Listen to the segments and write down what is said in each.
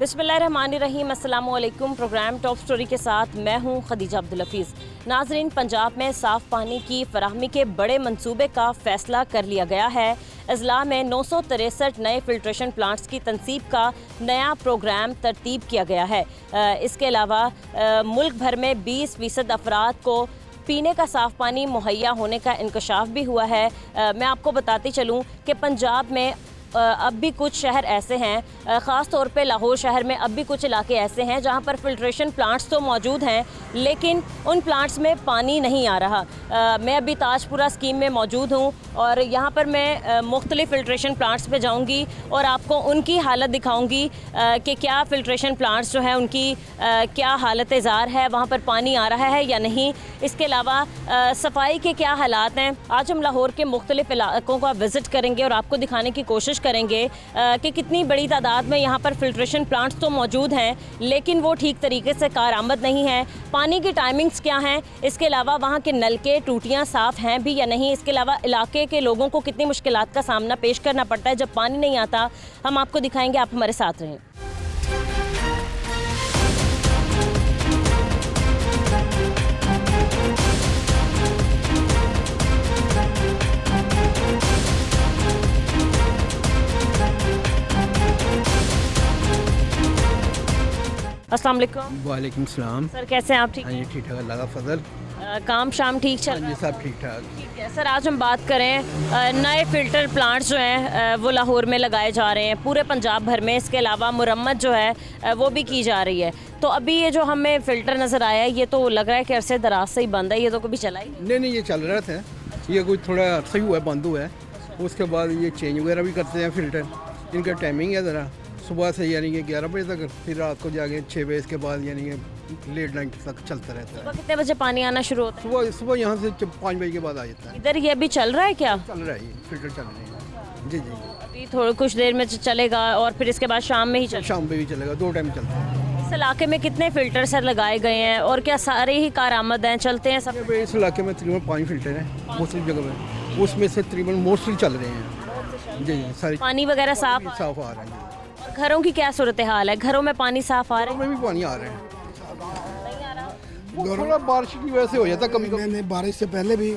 बिस्मिल्लाहिर्रहमानिर्रहीम, अस्सलामु अलैकुम। प्रोग्राम टॉप स्टोरी के साथ मैं हूं खदीजा अब्दुल हफीज़। नाजरीन, पंजाब में साफ़ पानी की फराहमी के बड़े मंसूबे का फ़ैसला कर लिया गया है। अजला में 963 नए फिल्ट्रेशन प्लांट्स की तनसीब का नया प्रोग्राम तरतीब किया गया है। इसके अलावा मुल्क भर में 20% अफराद को पीने का साफ़ पानी मुहैया होने का इंकशाफ भी हुआ है। मैं आपको बताती चलूँ कि पंजाब में अब भी कुछ शहर ऐसे हैं, ख़ास तौर पे लाहौर शहर में अब भी कुछ इलाके ऐसे हैं जहां पर फिल्ट्रेशन प्लांट्स तो मौजूद हैं, लेकिन उन प्लांट्स में पानी नहीं आ रहा। मैं अभी ताजपुरा स्कीम में मौजूद हूं और यहां पर मैं मुख्तलिफ़ फ़िल्ट्रेशन प्लांट्स पे जाऊंगी और आपको उनकी हालत दिखाऊंगी कि क्या फ़िल्ट्रेशन प्लांट्स जो हैं उनकी क्या हालत ज़ार है, वहाँ पर पानी आ रहा है या नहीं। इसके अलावा सफाई के क्या हालात हैं। आज हम लाहौर के मुख्तलिफ़ इलाकों का विज़िट करेंगे और आपको दिखाने की कोशिश करेंगे कि कितनी बड़ी तादाद में यहाँ पर फिल्ट्रेशन प्लांट्स तो मौजूद हैं, लेकिन वो ठीक तरीके से कारआमद नहीं है। पानी की टाइमिंग्स क्या हैं, इसके अलावा वहाँ के नलके टूटियाँ साफ़ हैं भी या नहीं, इसके अलावा इलाके के लोगों को कितनी मुश्किलात का सामना पेश करना पड़ता है जब पानी नहीं आता, हम आपको दिखाएंगे। आप हमारे साथ रहें। अस्सलाम वालेकुम। वालेकुम सलाम। सर, कैसे हैं आप? ठीक हाँ जी, ठीक ठाक, अल्लाह का फजल। काम शाम ठीक चल रहा जी है? सब ठीक ठाक। ठीक है सर, आज हम बात करें नए फ़िल्टर प्लांट्स जो हैं वो लाहौर में लगाए जा रहे हैं पूरे पंजाब भर में। इसके अलावा मुरम्मत जो है वो भी की जा रही है। तो अभी ये जो हमें फ़िल्टर नज़र आया है, ये तो लग रहा है कि अरसे दराज से ही बंद है, ये तो कभी चला ही नहीं। नहीं, ये चल रहा था। ये कोई थोड़ा अर्सा ही हुआ है, बंद हुआ है। उसके बाद ये चेंज वगैरह भी करते हैं फ़िल्टर। इनका टाइमिंग है ज़रा सुबह से यानी कि 11 बजे तक, फिर रात को जाके 6 बजे के बाद यानी कि लेट नाइट तक चलता रहता है। सुबह कितने बजे पानी आना शुरू होता है? सुबह यहाँ से 5 बजे के बाद आ जाता है। इधर ये अभी चल रहा है क्या? चल रहा है, ये फ़िल्टर चल रहे हैं। जी जी, अभी थोड़ी कुछ देर में चलेगा और फिर इसके बाद शाम में ही चलेगा? शाम पे भी चलेगा, 2 टाइम चलता है। इस इलाके में कितने फ़िल्टर सर लगाए गए हैं और क्या सारे ही कारआमद हैं, चलते हैं सब? इस इलाके में तकरीबन 5 फ़िल्टर हैं मुख्तलिफ जगह पे, उसमें से तकरीबन मोस्टली चल रहे हैं। जी जी, सारी पानी वगैरह साफ आ रहा है। घरों की क्या सूरत हाल है? घरों में पानी साफ आ रहा है? में भी पानी आ रहा है। थोड़ा बारिश की वजह से हो जाता कभी कभी। नहीं, बारिश से पहले भी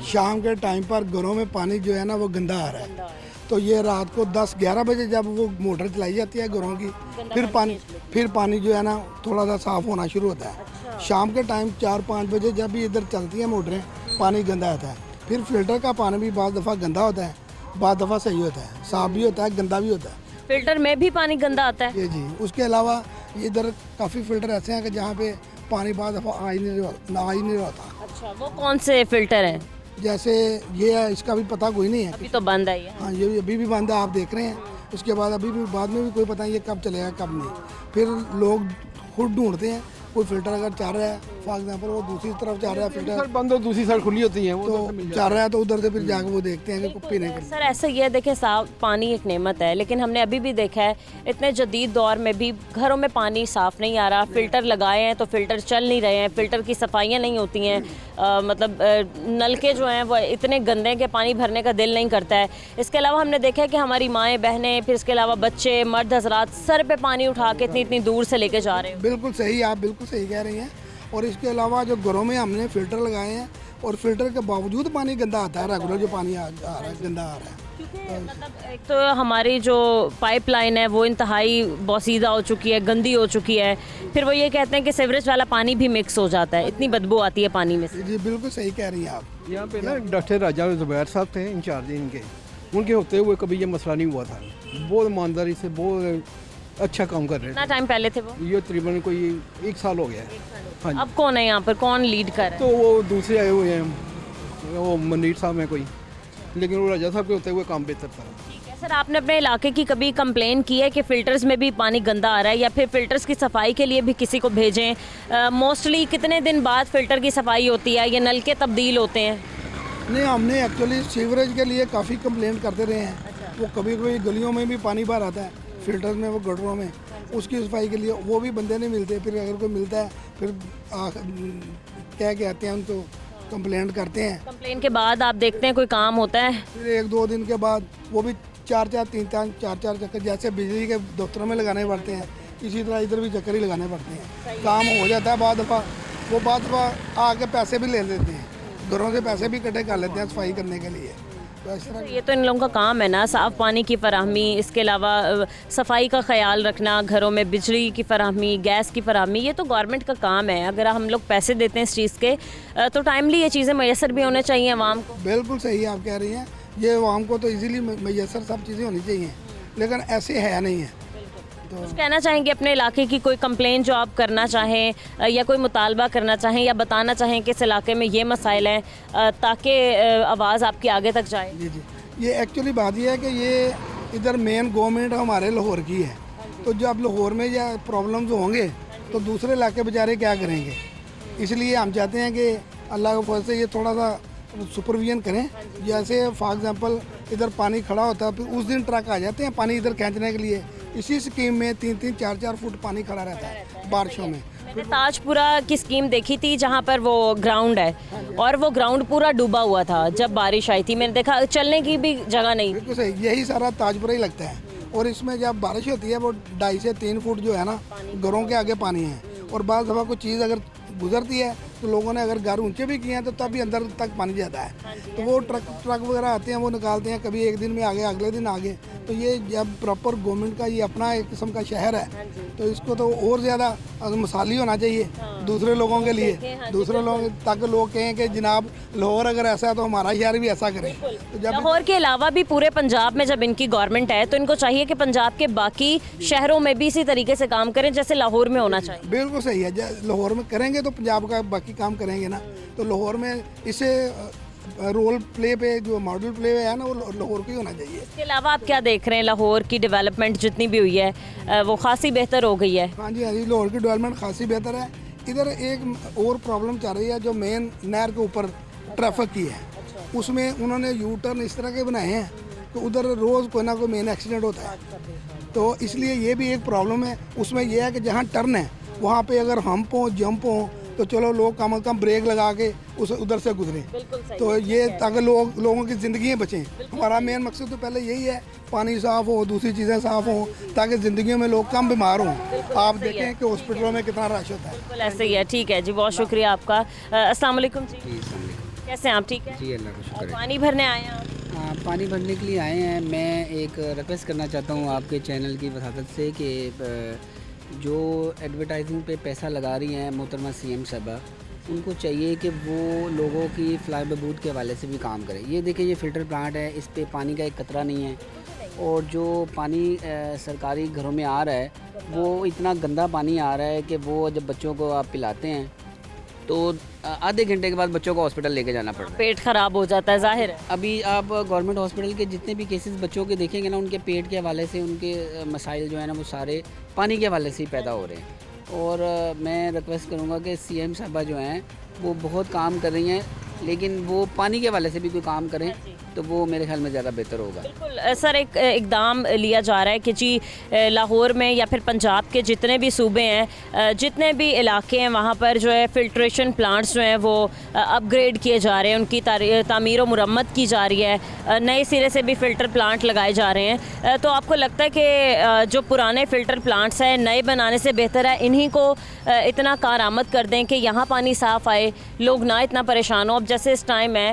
शाम के टाइम पर घरों में पानी जो है ना वो गंदा आ रहा है। तो ये रात को 10-11 बजे जब वो मोटर चलाई जाती है घरों की, फिर पानी जो है ना थोड़ा सा साफ़ होना शुरू होता है। शाम के टाइम 4-5 बजे जब भी इधर चलती हैं मोटरें, पानी गंदा आता है। फिर फिल्टर का पानी भी बाद दफ़ा गंदा होता है, बाद दफ़ा सही होता है, साफ़ भी होता है, गंदा भी होता है। फिल्टर में भी पानी गंदा आता है? जी जी। उसके अलावा इधर काफ़ी फ़िल्टर ऐसे हैं कि जहाँ पे पानी बाद दफ़ा आ ही नहीं रहता। अच्छा, वो कौन से फिल्टर हैं? जैसे ये है, इसका भी पता कोई नहीं है। अभी तो बंद है ये। हाँ, ये भी अभी भी बंद है, आप देख रहे हैं। उसके बाद अभी भी बाद में भी कोई पता नहीं ये कब चलेगा कब नहीं। फिर लोग खुद ढूंढते हैं, कोई फिल्टर अगर चल रहा है फॉर एग्जाम्पल वो दूसरी तरफ चल रहा है, फिल्टर बंद हो दूसरी साइड खुली होती है, वो तो चल रहा है तो उधर से फिर जाकर वो देखते हैं कि पीने के लिए। सर ऐसा ये देखें, साफ पानी एक नेमत है, लेकिन हमने अभी भी देखा है इतने जदीद दौर में भी घरों में पानी साफ़ नहीं आ रहा। फ़िल्टर लगाए हैं तो फ़िल्टर चल नहीं रहे हैं, फ़िल्टर की सफाइयाँ नहीं होती हैं। मतलब नलके जो हैं वो इतने गंदे हैं कि पानी भरने का दिल नहीं करता है। इसके अलावा हमने देखा है कि हमारी माएँ बहनें, फिर इसके अलावा बच्चे, मर्द हजरात सर पे पानी उठा के इतनी दूर से लेके जा रहे हैं। बिल्कुल सही, आप बिल्कुल सही कह रही हैं। और इसके अलावा जो घरों में हमने फ़िल्टर लगाए हैं और फ़िल्टर के बावजूद पानी गंदा आता है, रेगुलर जो पानी आ रहा है गंदा आ रहा है। मतलब एक तो हमारी जो पाइपलाइन है वो इंतहाई बोसीदा हो चुकी है, गंदी हो चुकी है। फिर वो ये कहते हैं कि सीवरेज वाला पानी भी मिक्स हो जाता है, इतनी बदबू आती है पानी में से। जी बिल्कुल सही कह रही हैं आप। यहाँ पे ना डॉक्टर राजा ज़ुबैर साहब थे इंचार्ज इनके, उनके होते हुए कभी ये मसला नहीं हुआ था। बहुत ईमानदारी से बहुत अच्छा काम कर रहे कितना टाइम पहले थे वो? ये तकरीबन कोई 1 साल हो गया है। हाँ जी। अब कौन है यहाँ पर, कौन लीड कर रहा है? तो वो दूसरे आए हुए हैं, वो मनरीर साहब हैं कोई, लेकिन वो राजा साहब के होते हुए काम बेहतर था। ठीक है सर, आपने अपने इलाके की कभी कंप्लेन की है कि फ़िल्टर्स में भी पानी गंदा आ रहा है, या फिर फ़िल्टर्स की सफाई के लिए भी किसी को भेजें? मोस्टली कितने दिन बाद फ़िल्टर की सफाई होती है, ये नल के तब्दील होते हैं? नहीं, हमने एक्चुअली सीवरेज के लिए काफ़ी कंप्लेंट करते रहे हैं। वो कभी कभी गलियों में भी पानी बाहर आता है फिल्टर्स में, वो गटरों में, उसकी सफाई के लिए वो भी बंदे नहीं मिलते। फिर अगर कोई मिलता है फिर क्या कहते हैं उनको कंप्लेंट करते हैं। कंप्लेन के बाद आप देखते हैं कोई काम होता है? फिर 1-2 दिन के बाद वो भी 4-4 3-3 4-4 चक्कर जैसे बिजली के दफ्तरों में लगाने पड़ते हैं, किसी तरह इधर भी चक्कर ही लगाने पड़ते हैं। काम हो जाता है बाद दफ़ा आके पैसे भी ले लेते हैं, घरों से पैसे भी इकट्ठे कर लेते हैं सफाई करने के लिए। तो इस तरह ये तो इन लोगों का काम है ना, साफ़ पानी की फराहमी, इसके अलावा सफाई का ख्याल रखना, घरों में बिजली की फराहमी, गैस की फराहमी, ये तो गवर्नमेंट का काम है। अगर हम लोग पैसे देते हैं इस चीज़ के तो टाइमली ये चीज़ें मैसर भी होने चाहिए आवाम को। बिल्कुल सही आप कह रही हैं, ये आवाम को तो इजीली मैसर सब चीज़ें होनी चाहिए, लेकिन ऐसे है नहीं है। कुछ कहना चाहेंगे अपने इलाके की, कोई कंप्लेन जो आप करना चाहें या कोई मुतालबा करना चाहें या बताना चाहें कि इस इलाके में ये मसाइल हैं, ताकि आवाज़ आपकी आगे तक जाए? जी, ये एक्चुअली बात ये है कि ये इधर मेन गवर्नमेंट हमारे लाहौर की है, तो जब लाहौर में या प्रॉब्लम्स होंगे तो दूसरे इलाके बेचारे क्या करेंगे। इसलिए हम चाहते हैं कि अल्लाह के फजल से ये थोड़ा सा सुपरविजन करें। जैसे फॉर एग्जांपल इधर पानी खड़ा होता है, फिर उस दिन ट्रक आ जाते हैं पानी इधर खींचने के लिए। इसी स्कीम में 3-3, 4-4 फुट पानी खड़ा रहता है बारिशों में। मैंने ताजपुरा की स्कीम देखी थी जहाँ पर वो ग्राउंड है और वो ग्राउंड पूरा डूबा हुआ था जब बारिश आई थी। मैंने देखा चलने की भी जगह नहीं। बिल्कुल सही, यही सारा ताजपुरा ही लगता है। और इसमें जब बारिश होती है वो 2.5 से 3 फुट जो है ना, घरों के आगे पानी है। और बाद दफ़ा कोई चीज़ अगर गुजरती है तो लोगों ने अगर घर ऊंचे भी किए हैं तो तब भी अंदर तक पानी जाता है। तो वो ट्रक वगैरह आते हैं, वो निकालते हैं, कभी एक दिन में आगे, अगले दिन आगे। तो ये जब प्रॉपर गवर्नमेंट का ये अपना एक किस्म का शहर है तो इसको तो और ज़्यादा मिसाली होना चाहिए दूसरे लोगों के लिए, दूसरे लोग, ताकि लोग कहें कि जनाब लाहौर अगर ऐसा है तो हमारा शहर भी ऐसा करे। तो जब लाहौर के अलावा भी पूरे पंजाब में जब इनकी गवर्नमेंट है तो इनको चाहिए कि पंजाब के बाकी शहरों में भी इसी तरीके से काम करें जैसे लाहौर में होना चाहिए। बिल्कुल सही है, लाहौर में करेंगे तो पंजाब का बाकी काम करेंगे ना। तो लाहौर में इसे रोल प्ले पे जो मॉडल प्ले है ना वो लाहौर का ही होना चाहिए। इसके अलावा आप क्या देख रहे हैं, लाहौर की डेवलपमेंट जितनी भी हुई है वो खासी बेहतर हो गई है? हाँ जी, लाहौर की डेवलपमेंट खासी बेहतर है। इधर एक और प्रॉब्लम चल रही है जो मेन नहर के ऊपर ट्रैफिक की है। उसमें उन्होंने यू टर्न इस तरह के बनाए हैं कि उधर रोज़ कोई ना कोई मेन एक्सीडेंट होता है। तो इसलिए ये भी एक प्रॉब्लम है। उसमें यह है कि जहाँ टर्न है वहाँ पे अगर हम्प हो, जंप हो, तो चलो लोग कम से कम ब्रेक लगा के उस उधर से गुजरें। तो ये ताकि लोगों की ज़िंदगियाँ बचें। हमारा मेन मकसद तो पहले यही है, पानी साफ़ हो, दूसरी चीज़ें साफ़ हों, ताकि ज़िंदगियों में लोग कम बीमार हों। आप देखें कि हॉस्पिटलों में कितना रश होता है। बिल्कुल ऐसे ही है। ठीक है जी, बहुत शुक्रिया आपका। अस्सलाम वालेकुम जी, कैसे हैं आप? ठीक है जी, अल्लाह का शुक्र है। पानी भरने आए हैं आप? हाँ, पानी भरने के लिए आए हैं। मैं एक रिक्वेस्ट करना चाहता हूँ आपके चैनल की वसादत से कि जो एडवर्टाइजिंग पे पैसा लगा रही हैं मोहतरमा सीएम साहबा, उनको चाहिए कि वो लोगों की फ्लाई बहबूद के हवाले से भी काम करें। ये देखिए, ये फ़िल्टर प्लांट है, इस पे पानी का एक कतरा नहीं है। और जो पानी सरकारी घरों में आ रहा है वो इतना गंदा पानी आ रहा है कि वो जब बच्चों को आप पिलाते हैं तो आधे घंटे के बाद बच्चों को हॉस्पिटल लेके जाना पड़ता है। पेट ख़राब हो जाता है, ज़ाहिर है। अभी आप गवर्नमेंट हॉस्पिटल के जितने भी केसेस बच्चों के देखेंगे ना, उनके पेट के हवाले से उनके मसाइल जो है ना वो सारे पानी के हवाले से ही पैदा हो रहे हैं। और मैं रिक्वेस्ट करूँगा कि सीएम साहबा जो हैं वो बहुत काम कर रही हैं, लेकिन वो पानी के हवाले से भी कोई काम करें तो वो मेरे ख्याल में ज़्यादा बेहतर होगा। बिल्कुल सर, एक इकदाम लिया जा रहा है कि जी लाहौर में या फिर पंजाब के जितने भी सूबे हैं, जितने भी इलाके हैं, वहाँ पर जो है फ़िल्ट्रेशन प्लांट्स जो हैं वो अपग्रेड किए जा रहे हैं, उनकी तामीर व मुरम्मत की जा रही है, नए सिरे से भी फ़िल्टर प्लांट लगाए जा रहे हैं। तो आपको लगता है कि जो पुराने फ़िल्टर प्लांट्स हैं नए बनाने से बेहतर है इन्हीं को इतना कारआमद कर दें कि यहाँ पानी साफ़ आए, लोग ना इतना परेशान हो। अब जैसे इस टाइम है,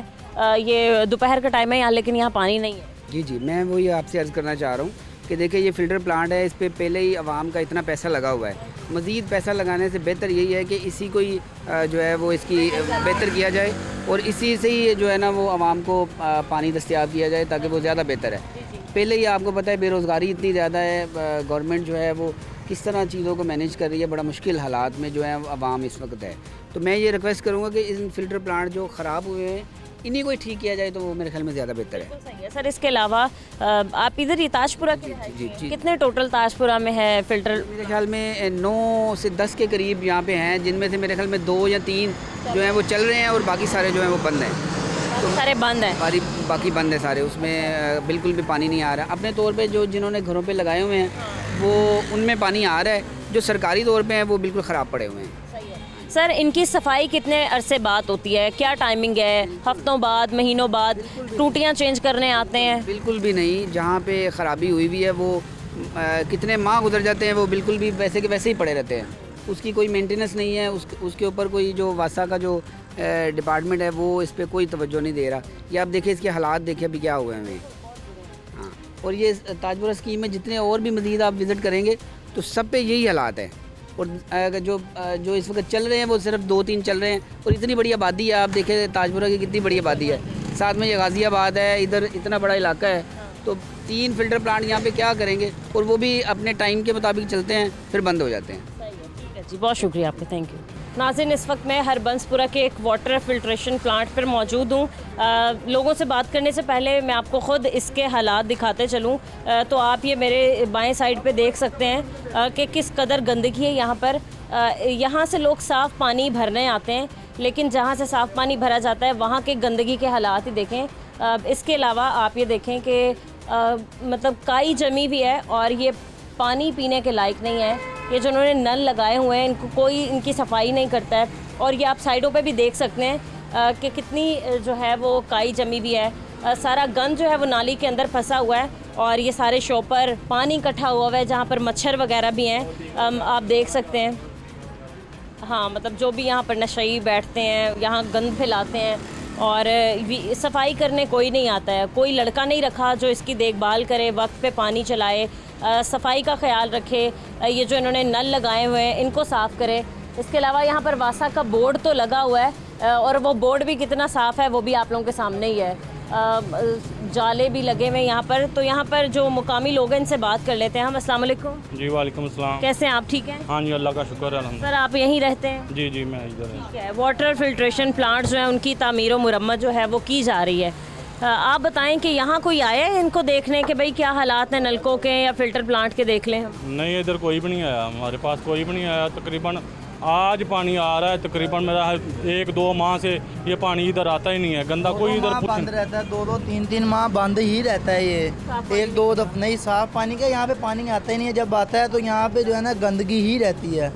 ये दोपहर का टाइम है यहाँ, लेकिन यहाँ पानी नहीं है। जी जी, मैं वही आपसे अर्ज़ करना चाह रहा हूँ कि देखिए, ये फ़िल्टर प्लांट है, इस पे पहले ही आवाम का इतना पैसा लगा हुआ है। मज़ीद पैसा लगाने से बेहतर यही है कि इसी को ही जो है वो इसकी बेहतर किया जाए और इसी से ही जो है ना वो आवाम को पानी दस्तयाब किया जाए, ताकि वो ज़्यादा बेहतर है। पहले ही आपको पता है बेरोज़गारी इतनी ज़्यादा है, गवर्नमेंट जो है वो किस तरह चीज़ों को मैनेज कर रही है, बड़ा मुश्किल हालात में जो है आवाम इस वक्त है। तो मैं ये रिक्वेस्ट करूँगा कि इन फ़िल्टर प्लांट जो ख़राब हुए हैं इन्हीं को ही ठीक किया जाए तो वो मेरे ख्याल में ज़्यादा बेहतर है। सही है सर। इसके अलावा आप इधर ही ताजपुरा के जी। कितने टोटल ताजपुरा में है फ़िल्टर? मेरे ख्याल में 9 से 10 के करीब यहाँ पे हैं, जिनमें से मेरे ख्याल में 2 या 3 जो हैं वो चल रहे हैं और बाकी सारे जो हैं वो बंद हैं। तो सारे बंद हैं? बाकी बंद है सारे, उसमें बिल्कुल भी पानी नहीं आ रहा। अपने तौर पे जो जिन्होंने घरों पे लगाए हुए हैं वो उनमें पानी आ रहा है, जो सरकारी तौर पे हैं वो बिल्कुल ख़राब पड़े हुए हैं। सर, इनकी सफाई कितने अरसे बाद होती है, क्या टाइमिंग है? हफ्तों बाद, महीनों बाद टूटियाँ चेंज करने आते हैं? बिल्कुल भी नहीं, जहाँ पे ख़राबी हुई हुई है वो कितने माह गुजर जाते हैं वो बिल्कुल भी वैसे के वैसे ही पड़े रहते हैं, उसकी कोई मेंटेनेंस नहीं है, उसके ऊपर कोई जो वासा का जो डिपार्टमेंट है वो इस पर कोई तवज्जो नहीं दे रहा। ये आप देखिए इसके हालात देखिए अभी क्या हुए हैं हमें। हाँ, और ये ताजपुरा स्कीम में जितने और भी मज़ीद आप विज़िट करेंगे तो सब पे यही हालात है। और जो इस वक्त चल रहे हैं वो सिर्फ 2-3 चल रहे हैं, और इतनी बड़ी आबादी है, आप देखें ताजपुरा की कितनी बड़ी आबादी है, साथ में ये गाज़ियाबाद है, इधर इतना बड़ा इलाका है, तो 3 फ़िल्टर प्लांट यहाँ पे क्या करेंगे, और वो भी अपने टाइम के मुताबिक चलते हैं फिर बंद हो जाते हैं। ठीक है जी, बहुत शुक्रिया आपका, थैंक यू। नाज़रीन, इस वक्त मैं हरबंसपुरा के एक वाटर फिल्ट्रेशन प्लांट पर मौजूद हूँ। लोगों से बात करने से पहले मैं आपको ख़ुद इसके हालात दिखाते चलूँ। तो आप ये मेरे बाएं साइड पे देख सकते हैं कि किस कदर गंदगी है यहाँ पर। यहाँ से लोग साफ़ पानी भरने आते हैं, लेकिन जहाँ से साफ़ पानी भरा जाता है वहाँ के गंदगी के हालात ही देखें। इसके अलावा आप ये देखें कि मतलब काई जमी भी है और ये पानी पीने के लायक नहीं है। ये जो उन्होंने नल लगाए हुए हैं इनको कोई इनकी सफाई नहीं करता है, और ये आप साइडों पे भी देख सकते हैं कि कितनी जो है वो काई जमी भी है। सारा गंद जो है वो नाली के अंदर फंसा हुआ है, और ये सारे शॉपर पानी इकट्ठा हुआ है जहाँ पर मच्छर वगैरह भी हैं, आप देख सकते हैं। हाँ, मतलब जो भी यहाँ पर नशई बैठते हैं, यहाँ गंद फैलाते हैं, और सफाई करने कोई नहीं आता है। कोई लड़का नहीं रखा जो इसकी देखभाल करे, वक्त पे पानी चलाए, सफाई का ख्याल रखे। ये जो इन्होंने नल लगाए हुए हैं इनको साफ़ करे। इसके अलावा यहाँ पर वासा का बोर्ड तो लगा हुआ है, और वो बोर्ड भी कितना साफ़ है वो भी आप लोगों के सामने ही है। जाले भी लगे हुए हैं यहाँ पर। तो यहाँ पर जो मुकामी लोग हैं इनसे बात कर लेते हैं हम। अस्सलाम वालेकुम। जी वालेकुम अस्सलाम। कैसे हैं आप, ठीक हैं? हाँ जी, अल्लाह का शुक्र है अल्हम्दुलिल्लाह। सर, आप यहीं रहते हैं? जी जी, मैं इधर हूँ। ठीक है। वाटर फिल्ट्रेशन प्लांट जो है उनकी तामीर व मुरम्मत जो है वो की जा रही है। आप बताएं कि यहाँ कोई आया है इनको देखने के भाई क्या हालात हैं नलकों के या फ़िल्टर प्लांट के, देख लें हम? नहीं, इधर कोई भी नहीं आया, हमारे पास कोई भी नहीं आया। तकरीबन आज पानी आ रहा है, तकरीबन मेरा 1-2 माह से ये पानी इधर आता ही नहीं है। गंदा कोई इधर बंद रहता है, 2-2, 3-3 माह बंद ही रहता है। ये 1-2 दफ़ा नहीं साफ़ पानी का यहाँ पे पानी आता ही नहीं है। जब आता है तो यहाँ पे जो है ना गंदगी ही रहती है।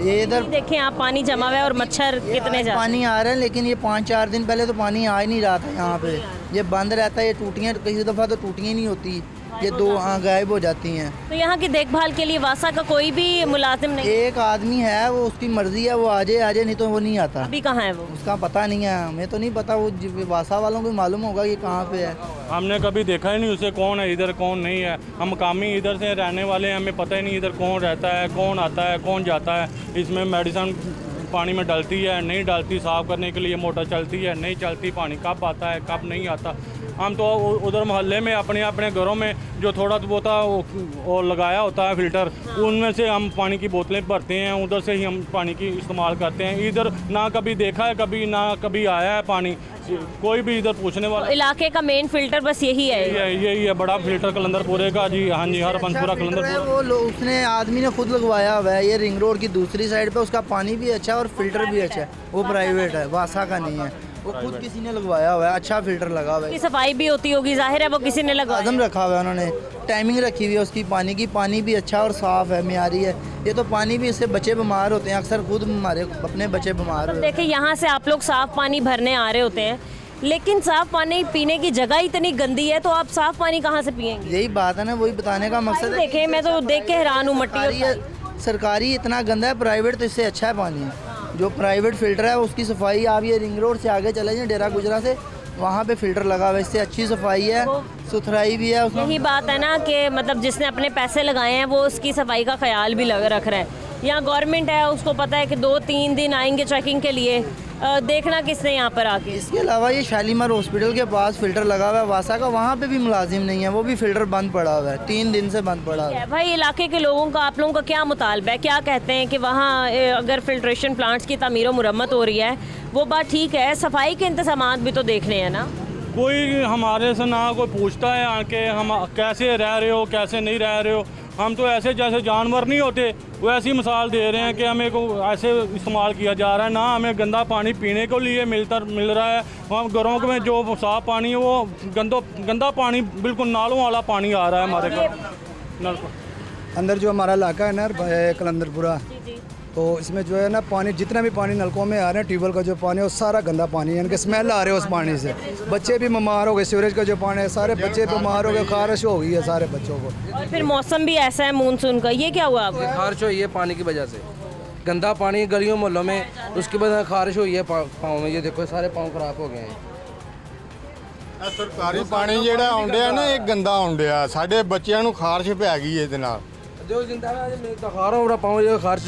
ये इधर देखें आप, पानी जमा हुआ है और मच्छर कितने ज़्यादा। पानी आ रहा है, लेकिन ये 5-4 दिन पहले तो पानी आ ही नहीं रहा था यहाँ पे। ये बंद रहता है, ये टूटियाँ किसी दफ़ा तो टूटियाँ नहीं होती, ये 2 गायब हो जाती हैं। तो यहाँ की देखभाल के लिए वासा का कोई भी मुलाजिम नहीं? एक आदमी है, वो उसकी मर्जी है, वो आ जाए नहीं तो वो नहीं आता। अभी कहाँ है वो? उसका पता नहीं है, हमें तो नहीं पता, वो वासा वालों को मालूम होगा ये कहाँ पे है। हमने कभी देखा ही नहीं उसे, कौन है इधर कौन नहीं है। हम मकामी इधर से रहने वाले हैं, हमें पता ही नहीं इधर कौन रहता है, कौन आता है, कौन जाता है। इसमें मेडिसिन पानी में डलती है, नहीं डलती, साफ़ करने के लिए मोटर चलती है, नहीं चलती, पानी कब आता है कब नहीं आता। हम तो उधर मोहल्ले में अपने अपने घरों में जो थोड़ा बहुत वो लगाया होता है फ़िल्टर, उनमें से हम पानी की बोतलें भरते हैं, उधर से ही हम पानी की इस्तेमाल करते हैं। इधर ना कभी देखा है, ना कभी आया है पानी, कोई भी इधर पूछने वाला। इलाके का मेन फिल्टर बस यही है? यही है बड़ा फिल्टर कलंदरपुरे का जी। हाँ जी, हरबंसपुरा कलंदरपुरा। वो उसने आदमी ने खुद लगवाया हुआ है। ये रिंग रोड की दूसरी साइड पे, उसका पानी भी अच्छा है और फिल्टर भी अच्छा है। वो प्राइवेट है, वासा का नहीं है, वो खुद किसी ने लगवाया हुआ है, अच्छा फिल्टर लगा हुआ है। सफाई भी होती होगी, जाहिर है वो किसी ने लगवाया। आदम रखा हुआ है उन्होंने, टाइमिंग रखी हुई है उसकी पानी की। पानी भी अच्छा और साफ़ है, मियारी है। ये तो पानी भी, इससे बच्चे बीमार होते हैं, अक्सर खुद हमारे अपने बच्चे बीमार होते हैं। देखिए यहाँ से आप लोग साफ़ पानी भरने आ रहे होते हैं, लेकिन साफ़ पानी पीने की जगह इतनी गंदी है, तो आप साफ़ पानी कहाँ से पियेंगे? यही बात है ना, वही बताने का मकसद है। देखें, मैं तो देख के हैरान हूँ, मट्टी सरकारी इतना गंदा है, प्राइवेट तो इससे अच्छा है पानी। जो प्राइवेट फ़िल्टर है उसकी सफाई, आप ये रिंग रोड से आगे चले जाएं डेरा गुजरा से, वहाँ पे फ़िल्टर लगा हुआ है, इससे अच्छी सफाई है, सुथराई भी है उसमें। यही बात है ना कि मतलब जिसने अपने पैसे लगाए हैं वो उसकी सफाई का ख्याल भी रख रहा है। यहाँ गवर्नमेंट है, उसको पता है कि 2-3 दिन आएंगे चेकिंग के लिए, देखना किसने यहाँ पर आके। इसके अलावा ये शालीमार हॉस्पिटल के पास फ़िल्टर लगा हुआ है वासा का, वहाँ पे भी मुलाजिम नहीं है, वो भी फ़िल्टर बंद पड़ा हुआ है, 3 दिन से बंद पड़ा हुआ है। भाई, इलाके के लोगों का, आप लोगों का क्या मुतालबा है? क्या कहते हैं कि वहाँ अगर फिल्ट्रेशन प्लांट्स की तामीर व मुरम्मत हो रही है वो बात ठीक है, सफाई के इंतजाम भी तो देखने हैं ना? कोई हमारे से ना कोई पूछता है आके हम कैसे रह रहे हो, कैसे नहीं रह रहे हो। हम तो ऐसे जैसे जानवर नहीं होते वैसी मिसाल दे रहे हैं कि हमें को ऐसे इस्तेमाल किया जा रहा है। ना हमें गंदा पानी पीने को लिए मिल रहा है, हम घरों में जो साफ़ पानी है वो गंदा पानी, बिल्कुल नालों वाला पानी आ रहा है हमारे घर नल पर। अंदर जो हमारा इलाका है ना कलंदरपुरा, तो इसमें जो है ना पानी, जितना भी पानी नलकों में आ रहे हैं, ट्यूबवेल का जो पानी है वो सारा गंदा पानी है, इनके स्मेल आ रहे हैं उस पानी से। बच्चे भी बीमार हो गए, सीवरेज का जो पानी है, सारे बच्चे बीमार हो गए, खारिश हो गई है सारे बच्चों को। और फिर मौसम भी ऐसा है मानसून का, ये क्या हुआ आपको? खारिश हुई है पानी की वजह से, गंदा पानी गलियों मोहल्लों में, उसकी वजह से खारिश हुई है पाँव में। ये देखो सारे पाँव खराब हो गए हैं। ਸਰਕਾਰੀ ਪਾਣੀ ਜਿਹੜਾ ਆਉਂਦਿਆ ਨਾ ਇਹ ਗੰਦਾ ਆਉਂਦਿਆ, ਸਾਡੇ ਬੱਚਿਆਂ ਨੂੰ ਖਾਰਸ਼ ਪੈ ਗਈ ਇਹਦੇ ਨਾਲ। जो जिंदा है मैं तो खा रहा हूँ, पाँव जो खारिश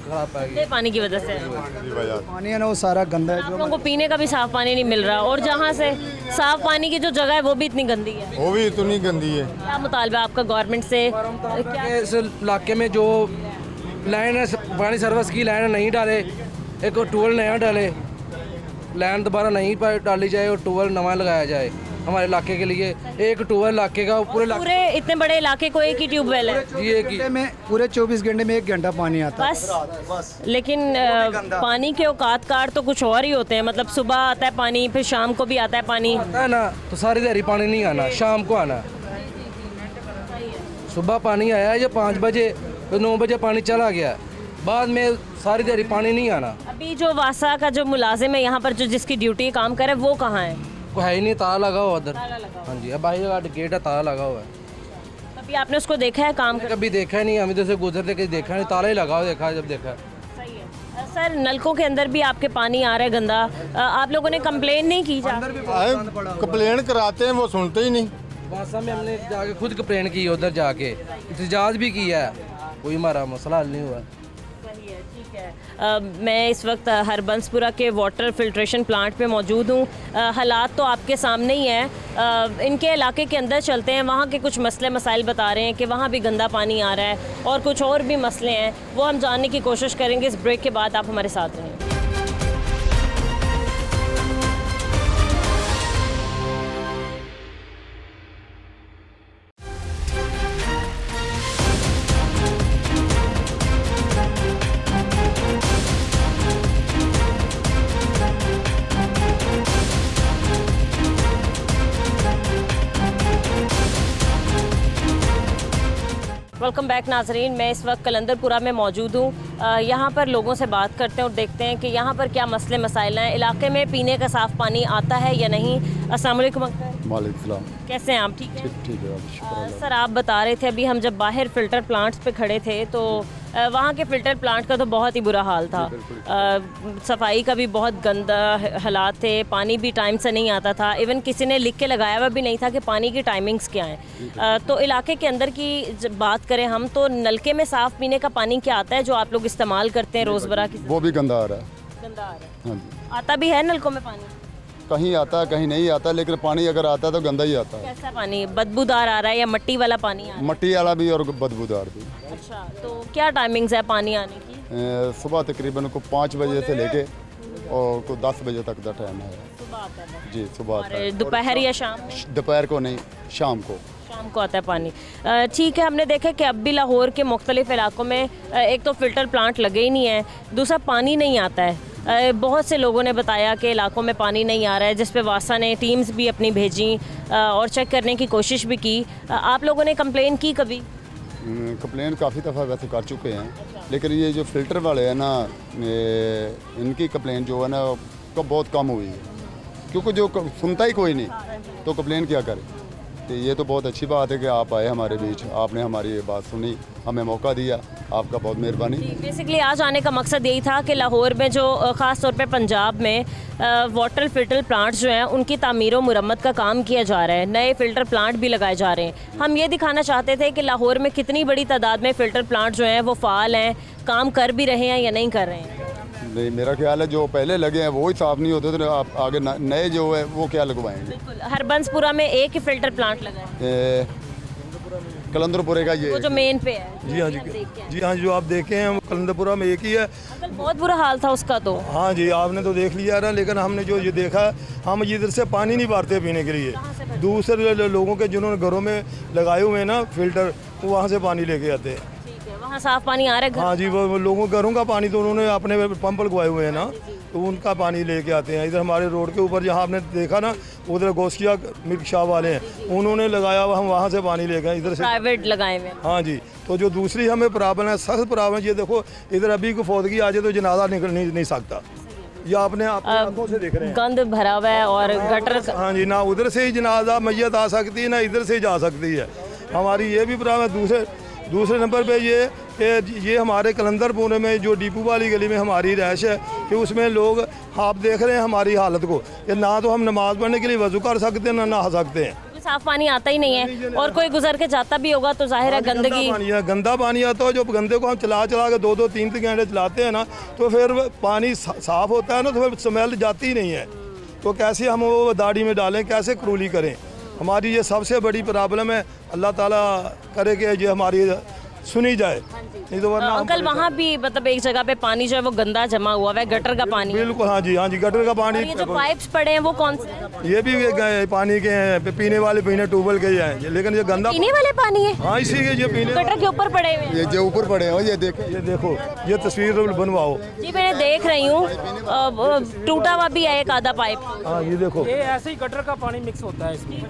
खराब पा गई ये पानी की वजह से ਦੀ ਵਜ੍ਹਾ से। पानी है ना वो सारा गंदा है। आप लोगों को पीने का भी साफ पानी नहीं मिल रहा, और जहाँ से साफ पानी की जो जगह है वो भी इतनी गंदी है। ਉਹ ਵੀ इतनी गंदी है। क्या मुतालबा आपका गवर्नमेंट से? क्या इस इलाके में जो लाइन है, पानी सर्विस की लाइन नहीं डाले, एक टूबल नया डाले, लाइन दोबारा नहीं डाली जाए और टूबल नवा लगाया जाए हमारे इलाके के लिए। एक टूबल इलाके का पूरे इतने बड़े इलाके को एक ही ट्यूबवेल है? ये की में पूरे 24 घंटे में 1 घंटा पानी आता है बस। लेकिन पानी के औकात कार तो कुछ और ही होते हैं, मतलब सुबह आता है पानी, फिर शाम को भी आता है पानी। आता है ना, तो सारी देरी पानी नहीं आना, शाम को आना। सुबह पानी आया है जो 5 बजे, तो 9 बजे पानी चला गया, बाद में सारी देरी पानी नहीं आना। अभी जो वासा का जो मुलाजिम है यहाँ पर, जो जिसकी ड्यूटी काम करे, वो कहाँ है? कोई है ही नहीं, ताला लगा हुआ उधर। हाँ जी, अब बाहर का गेट है, ताला लगा हुआ है। कभी आपने उसको देखा है काम करते? कभी देखा ही नहीं, हम इधर से गुजरते कहीं देखा नहीं, ताला ही लगा हुआ देखा जब देखा। सही है। सर, नलकों के अंदर भी आपके पानी आ रहा है गंदा, आप लोगों ने कंप्लेन नहीं की? कंप्लेन कराते हैं वो सुनते ही नहीं। वासा में हमने जाके खुद कंप्लेन की, उधर जाके एहतजाज भी किया है, कोई हमारा मसला हल नहीं हुआ। सही है, ठीक है। मैं इस वक्त हरबंसपुरा के वाटर फिल्ट्रेशन प्लांट पे मौजूद हूँ। हालात तो आपके सामने ही हैं। इनके इलाके के अंदर चलते हैं, वहाँ के कुछ मसले मसाइल बता रहे हैं कि वहाँ भी गंदा पानी आ रहा है, और कुछ और भी मसले हैं, वो हम जानने की कोशिश करेंगे। इस ब्रेक के बाद आप हमारे साथ रहें। वेलकम बैक नाजरीन, मैं इस वक्त कलंदरपुरा में मौजूद हूँ। यहाँ पर लोगों से बात करते हैं और देखते हैं कि यहाँ पर क्या मसले मसाइल हैं, इलाके में पीने का साफ़ पानी आता है या नहीं। अस्सलाम वालेकुम अंकल। वालेकुम सलाम। कैसे हैं आप? ठीक है। ठीक है, शुक्र। सर, आप बता रहे थे अभी हम जब बाहर फ़िल्टर प्लांट्स पे खड़े थे, तो वहाँ के फ़िल्टर प्लांट का तो बहुत ही बुरा हाल था। सफाई का भी बहुत गंदा हालात थे, पानी भी टाइम से नहीं आता था, इवन किसी ने लिख के लगाया हुआ भी नहीं था कि पानी की टाइमिंग्स क्या हैं। तो इलाके के अंदर की जब बात करें हम, तो नलके में साफ़ पीने का पानी क्या आता है जो आप लोग इस्तेमाल करते हैं रोज़मर्रा की? वो भी गंदा आ रहा है। गंदा आ रहा है? हाँ जी, आता भी है नलकों में पानी? कहीं आता है कहीं नहीं आता, लेकिन पानी अगर आता है तो गंदा ही आता है। कैसा पानी? बदबूदार आ रहा है या मिट्टी वाला पानी आ रहा है? मट्टी वाला भी और बदबूदार भी। अच्छा, तो क्या टाइमिंग्स है पानी आने की? सुबह तकरीबन को 5 बजे से लेके और को 10 बजे तक का टाइम है। सुबह आता है? जी, सुबह आता है। और दोपहर या शाम में? दोपहर को नहीं, शाम को। शाम को आता है पानी। ठीक है, हमने देखा कि अब भी लाहौर के मुख्तलिफ इलाकों में एक तो फ़िल्टर प्लांट लगे ही नहीं है, दूसरा पानी नहीं आता है। बहुत से लोगों ने बताया कि इलाकों में पानी नहीं आ रहा है, जिस पे वासा ने टीम्स भी अपनी भेजी और चेक करने की कोशिश भी की। आप लोगों ने कंप्लेन की कभी? कंप्लेन काफ़ी दफ़ा वैसे कर चुके हैं, लेकिन ये जो फ़िल्टर वाले हैं ना, इनकी कंप्लेन जो है ना का बहुत कम हुई है, क्योंकि जो सुनता ही कोई नहीं तो कंप्लेन क्या करे। तो ये तो बहुत अच्छी बात है कि आप आए हमारे बीच, आपने हमारी ये बात सुनी, हमें मौका दिया, आपका बहुत मेहरबानी। बेसिकली आज आने का मकसद यही था कि लाहौर में जो ख़ास तौर पे पंजाब में वाटर फ़िल्टर प्लांट्स जो हैं उनकी तामीर व मुरम्मत का काम किया जा रहा है, नए फ़िल्टर प्लांट भी लगाए जा रहे हैं। हम ये दिखाना चाहते थे कि लाहौर में कितनी बड़ी तादाद में फ़िल्टर प्लांट जो हैं वो फ़ाल हैं, काम कर भी रहे हैं या नहीं कर रहे हैं। नहीं, मेरा ख्याल है जो पहले लगे हैं वो ही साफ़ नहीं होते, तो आप आगे नए जो है वो क्या लगवाएंगे। बिल्कुल, हरबंसपुरा में एक ही फ़िल्टर प्लांट लगा है, कलंदरपुरे का ये वो जो मेन पे है। जी हाँ जी हाँ, जो आप देखे हैं कलंदरपुरा में एक ही है। अंकल, बहुत बुरा हाल था उसका तो। हाँ जी, आपने तो देख लिया ना, लेकिन हमने जो ये देखा, हम इधर से पानी नहीं भरते पीने के लिए, दूसरे लोगों के जिन्होंने घरों में लगाए हुए हैं ना फ़िल्टर, तो वहाँ से पानी लेके आते हैं। वहाँ साफ पानी आ रहा है घर? हाँ जी, वो लोगों घरों का पानी तो उन्होंने अपने पंप लगवाए हुए हैं ना, तो उनका पानी लेके आते हैं। इधर हमारे रोड के ऊपर जहाँ आपने देखा ना, उधर गोस्किया मिल्क शॉप वाले हैं, उन्होंने लगाया हुआ, हम वहाँ से पानी लेके आए इधर से। प्राइवेट लगाए हुए हैं। हाँ जी, तो जो दूसरी हमें प्रॉब्लम है, सख्त प्रॉब्लम, ये देखो इधर अभी को फौतगी आ जाए तो जनाजा निकल नहीं सकता, ये आपने आंखों से देख रहे हैं। गंद भरा हुआ है और गटर हाँ जी, ना उधर से ही जनाजा मैयत आ सकती है, ना इधर से जा सकती है। हमारी ये भी प्रॉब्लम है। दूसरे नंबर पे ये हमारे कलंदरपुर में जो डीपू वाली गली में हमारी रहायश है कि उसमें लोग, आप देख रहे हैं हमारी हालत को, कि ना तो हम नमाज़ पढ़ने के लिए वज़ू कर सकते हैं, ना नहा सकते हैं। साफ पानी आता ही नहीं है, और कोई गुजर के जाता भी होगा तो जाहिर है गंदगी। गंदा पानी आता है, जो गंदे को हम चला के 2-2 3-3 घंटे चलाते हैं ना, तो फिर पानी साफ होता है ना, तो फिर स्मेल जाती ही नहीं है। तो कैसे हम वो दाढ़ी में डालें, कैसे करूली करें? हमारी ये सबसे बड़ी प्रॉब्लम है। अल्लाह ताला करे कि ये हमारी सुनी जाए, नहीं तो वरना अंकल वहाँ भी मतलब एक जगह पे पानी जो है वो गंदा जमा हुआ है, गटर का पानी। बिल्कुल, हाँ जी, गटर का पानी। और ये जो पाइप्स पड़े हैं वो कौन से? ये भी पानी के हैं, पीने वाले टूबवेल के ही हैं, लेकिन ये गंदा पीने वाले पानी है। हाँ, इसी के ये पीने गटर के ऊपर पड़े हुए हैं। ये जो ऊपर पड़े हैं, ये देखो, ये तस्वीर बनवाओ। जी मैंने देख रही हूँ, टूटा हुआ भी है एक आधा पाइप। हाँ, ये देखो, ये ऐसे ही गटर का पानी मिक्स होता है इसमें,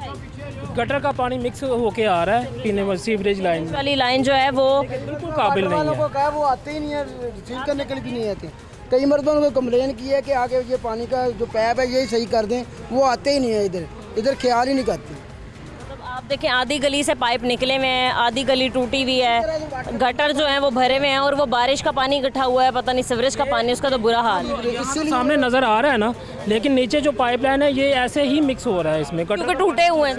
गटर का पानी मिक्स होके आ रहा है पीने में। सीवरेज लाइन वाली लाइन जो है वो बिल्कुल काबिल नहीं है। को कहा वो आते ही नहीं है, रिसीव करने के लिए भी नहीं आते। कई मर्दों ने कंप्लेन की है कि आगे ये पानी का जो पैप है यही सही कर दें, वो आते ही नहीं है, इधर ख्याल ही नहीं करते। आप देखें आधी गली से पाइप निकले हुए हैं, आधी गली टूटी हुई है, गटर जो है वो भरे हुए हैं, और वो बारिश का पानी इकट्ठा हुआ है, पता नहीं सीवरेज का पानी, उसका तो बुरा हाल है। सामने नजर आ रहा है ना, लेकिन नीचे जो पाइपलाइन है ये ऐसे ही मिक्स हो रहा है इसमें, क्योंकि टूटे हुए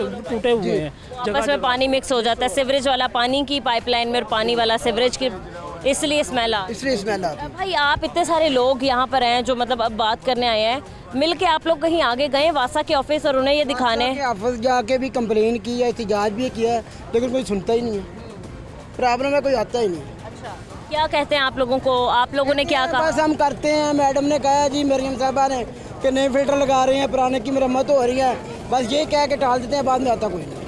हैं, आपस में पानी मिक्स हो जाता है, सीवरेज वाला पानी की पाइपलाइन में और पानी वाला सीवरेज की, इसलिए स्मेल आती है। भाई आप इतने सारे लोग यहाँ पर हैं जो मतलब अब बात करने आए हैं, मिल के आप लोग कहीं आगे गए वासा के ऑफिस और उन्हें ये दिखाने? ऑफिस जाके भी कंप्लेन की है, एहतजाज भी किया है, लेकिन कोई सुनता ही नहीं है। प्रॉब्लम है, कोई आता ही नहीं। अच्छा, क्या कहते हैं आप लोगों को, आप लोगों ने क्या कहा? बस हम करते हैं, मैडम ने कहा जी, मरियम साहबा ने, कि नए फिल्टर लगा रहे हैं, पुराने की मरम्मत हो रही है, बस ये कह के टाल देते हैं, बाद में आता कोई नहीं।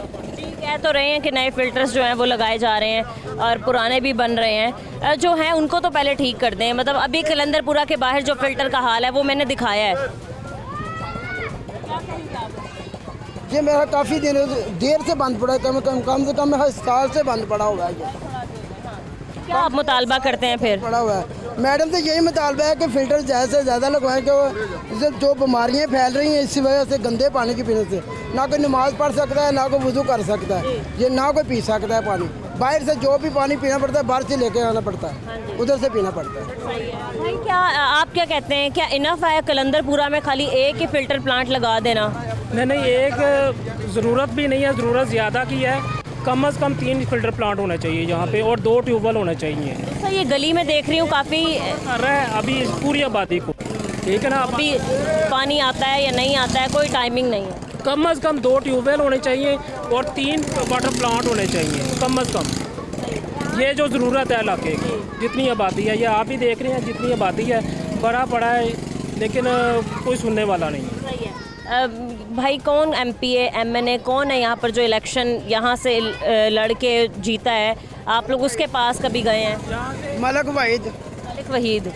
कह तो रहे हैं कि नए फिल्टर्स जो हैं वो लगाए जा रहे हैं और पुराने भी बन रहे हैं, जो हैं उनको तो पहले ठीक कर दें। मतलब अभी कलंदरपुरा के बाहर जो फिल्टर का हाल है वो मैंने दिखाया है। ये मेरा काफ़ी देर से बंद पड़ा है, कम से कम साल से बंद पड़ा हुआ है। ये क्या आप मुतालबा करते हैं फिर? पड़ा हुआ है मैडम से यही मुतालबा है कि फ़िल्टर ज़्यादा से ज़्यादा लगवाएं, कि जो बीमारियाँ फैल रही हैं इसी वजह से, गंदे पानी की पीने से ना कोई नमाज़ पढ़ सकता है, ना कोई वज़ू कर सकता है, ये ना कोई पी सकता है पानी। बाहर से जो भी पानी पीना पड़ता है बाहर से लेके आना पड़ता है, उधर से पीना पड़ता है। भाई क्या आप क्या कहते हैं, क्या इनफ है कलंदरपुरा में खाली एक ही फ़िल्टर प्लांट लगा देना? नहीं, एक ज़रूरत भी नहीं है, ज़रूरत ज़्यादा की है। कम से कम 3 फिल्टर प्लांट होने चाहिए यहाँ पे, और 2 ट्यूबवेल होने चाहिए। सर ये गली में देख रही हूँ काफ़ी कर रहा है अभी पूरी आबादी को, ठीक है ना। अभी पानी आता है या नहीं आता है, कोई टाइमिंग नहीं है। कम से कम 2 ट्यूबवेल होने चाहिए और 3 वाटर प्लांट होने चाहिए कम से कम। ये जो ज़रूरत है इलाके की, जितनी आबादी है, ये आप ही देख रहे हैं जितनी आबादी है, बड़ा पड़ा है, लेकिन कोई सुनने वाला नहीं है। सही है। भाई कौन एमपीए एमएनए कौन है यहाँ पर जो इलेक्शन यहाँ से लड़के जीता है, आप लोग उसके पास कभी गए हैं? मलक वहीद,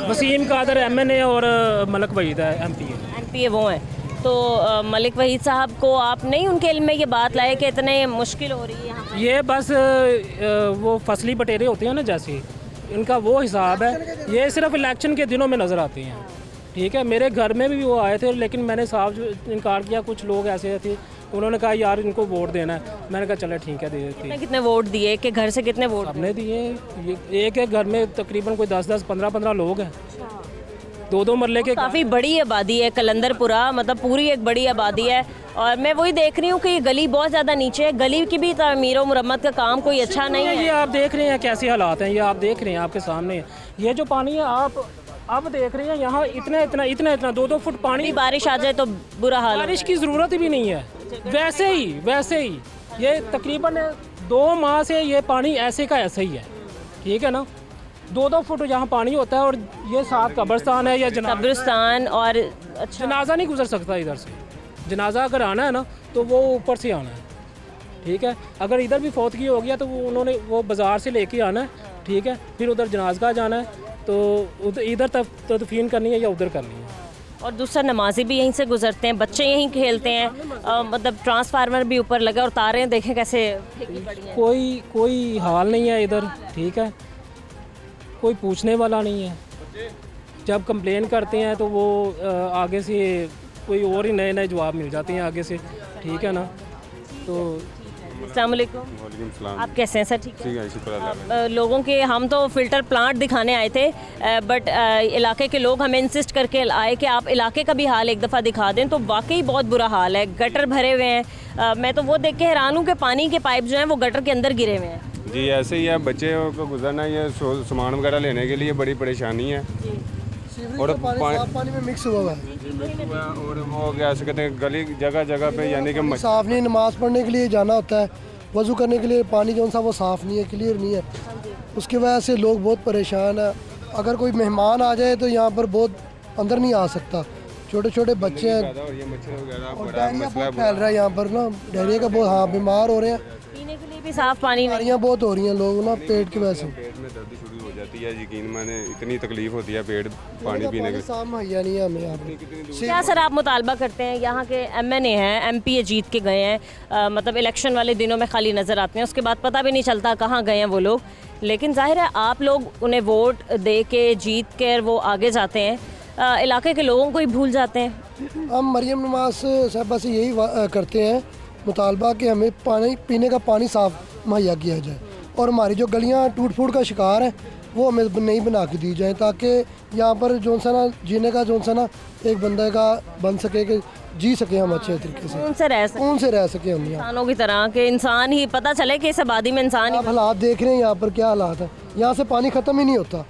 वसीम कादर एमएनए और मलक वहीद है एमपीए वो हैं। तो मलिक वहीद साहब को आप नहीं उनके इल्म में ये बात लाए कि इतने मुश्किल हो रही है यहाँ? ये बस वो फसली बटेरे होते हैं ना, जैसे इनका वो हिसाब है, ये सिर्फ इलेक्शन के दिनों में नज़र आते हैं, ठीक है। मेरे घर में भी वो आए थे, लेकिन मैंने साफ इनकार किया। कुछ लोग ऐसे थे, उन्होंने कहा यार इनको वोट देना है, मैंने कहा चलो ठीक है दे देते हैं। कितने वोट दिए, के घर से कितने वोट? हमने दिए, एक घर में तकरीबन कोई 10-10 15-15 लोग हैं, 2-2 मरले के। काफ़ी बड़ी आबादी है कलंदरपुरा, मतलब पूरी एक बड़ी आबादी है। और मैं वही देख रही हूँ कि ये गली बहुत ज़्यादा नीचे है, गली की भी तामीर और मुरम्मत का काम कोई अच्छा नहीं है। ये आप देख रहे हैं कैसे हालात हैं, ये आप देख रहे हैं आपके सामने। ये जो पानी है आप अब देख रहे हैं यहाँ इतना 2-2 फुट पानी। बारिश आ जाए तो बुरा हाल। बारिश की ज़रूरत भी नहीं है, वैसे ही ये तकरीबन 2 माह से ये पानी ऐसे का ऐसा ही है, ठीक है ना। 2-2 फुट यहाँ पानी होता है, और ये साथ कब्रिस्तान है या कब्रिस्तान, और अच्छा जनाजा नहीं गुजर सकता इधर से। जनाजा अगर आना है ना तो वो ऊपर से आना है, ठीक है। अगर इधर भी फौतगी हो गया तो वो उन्होंने वो बाज़ार से लेके आना है ठीक है, फिर उधर जनाज़गाह जाना है, तो इधर तदफीन करनी है या उधर करनी है। और दूसरा नमाजी भी यहीं से गुजरते हैं, बच्चे यहीं खेलते हैं, मतलब ट्रांसफार्मर भी ऊपर लगा और तारें देखें कैसे फेंकी पड़ी हैं। कोई हाल नहीं है इधर, ठीक है, कोई पूछने वाला नहीं है। जब कंप्लेन करते हैं तो वो आगे से कोई और ही नए जवाब मिल जाते हैं आगे से, ठीक है ना। तो अस्सलाम वालेकुम, आप कैसे हैं सर? ठीक है। लोगों के हम तो फ़िल्टर प्लांट दिखाने आए थे, बट इलाके के लोग हमें इंसिस्ट करके आए कि आप इलाके का भी हाल एक दफ़ा दिखा दें। तो वाकई बहुत बुरा हाल है, गटर भरे हुए हैं। मैं तो वो देख के हैरान हूँ कि पानी के पाइप जो हैं वो गटर के अंदर गिरे हुए हैं। जी ऐसे ही है, बच्चे को गुजरना, ये सामान वगैरह लेने के लिए बड़ी परेशानी है। और पानी में मिक्स हुआ है और वो क्या कहते हैं, गली जगह जगह पे यानी कि साफ़ नहीं, नमाज़ पढ़ने के लिए जाना होता है, वज़ू करने के लिए पानी जो सा वो साफ़ नहीं है, क्लियर नहीं है, उसकी वजह से लोग बहुत परेशान है। अगर कोई मेहमान आ जाए तो यहाँ पर बहुत अंदर नहीं आ सकता, छोटे छोटे बच्चे हैं और डायरिया बहुत फैल रहा है यहाँ पर ना, डायरिया का बहुत, हाँ, बीमार हो रहे हैं। पीने के लिए भी साफ़ पानी, बीमारियाँ बहुत हो रही हैं, लोग ना पेट की वजह से, पेट में दर्द शुरू हो जाती है। यकीन माने इतनी तकलीफ होती है पेट पानी पीने के। साफ मुहैया नहीं है हमें यहाँ पर। क्या सर आप मुतालबा करते हैं? यहाँ के MNA हैं, MP जीत के गए हैं, मतलब इलेक्शन वाले दिनों में खाली नज़र आते हैं, उसके बाद पता भी नहीं चलता कहाँ गए हैं वो लोग। लेकिन जाहिर है आप लोग उन्हें वोट दे के जीत कर वो आगे जाते हैं, इलाके के लोगों को ही भूल जाते हैं। हम मरियम नवाज साहबा से यही करते हैं मुतालबा कि हमें पानी पीने का पानी साफ़ मुहैया किया जाए और हमारी जो गलियाँ टूट फूट का शिकार हैं वो हमें नहीं बना के दी जाए, ताकि यहाँ पर जो सा ना जीने का जो सा ना एक बंदे का बन सके कि जी सके हम अच्छे तरीके से, उनसे रह सके हम यहाँ इंसानों की तरह के इंसान ही, पता चले कि इस आबादी में इंसान ही। आप हालात देख रहे हैं यहाँ पर क्या हालात है, यहाँ से पानी ख़त्म ही नहीं होता,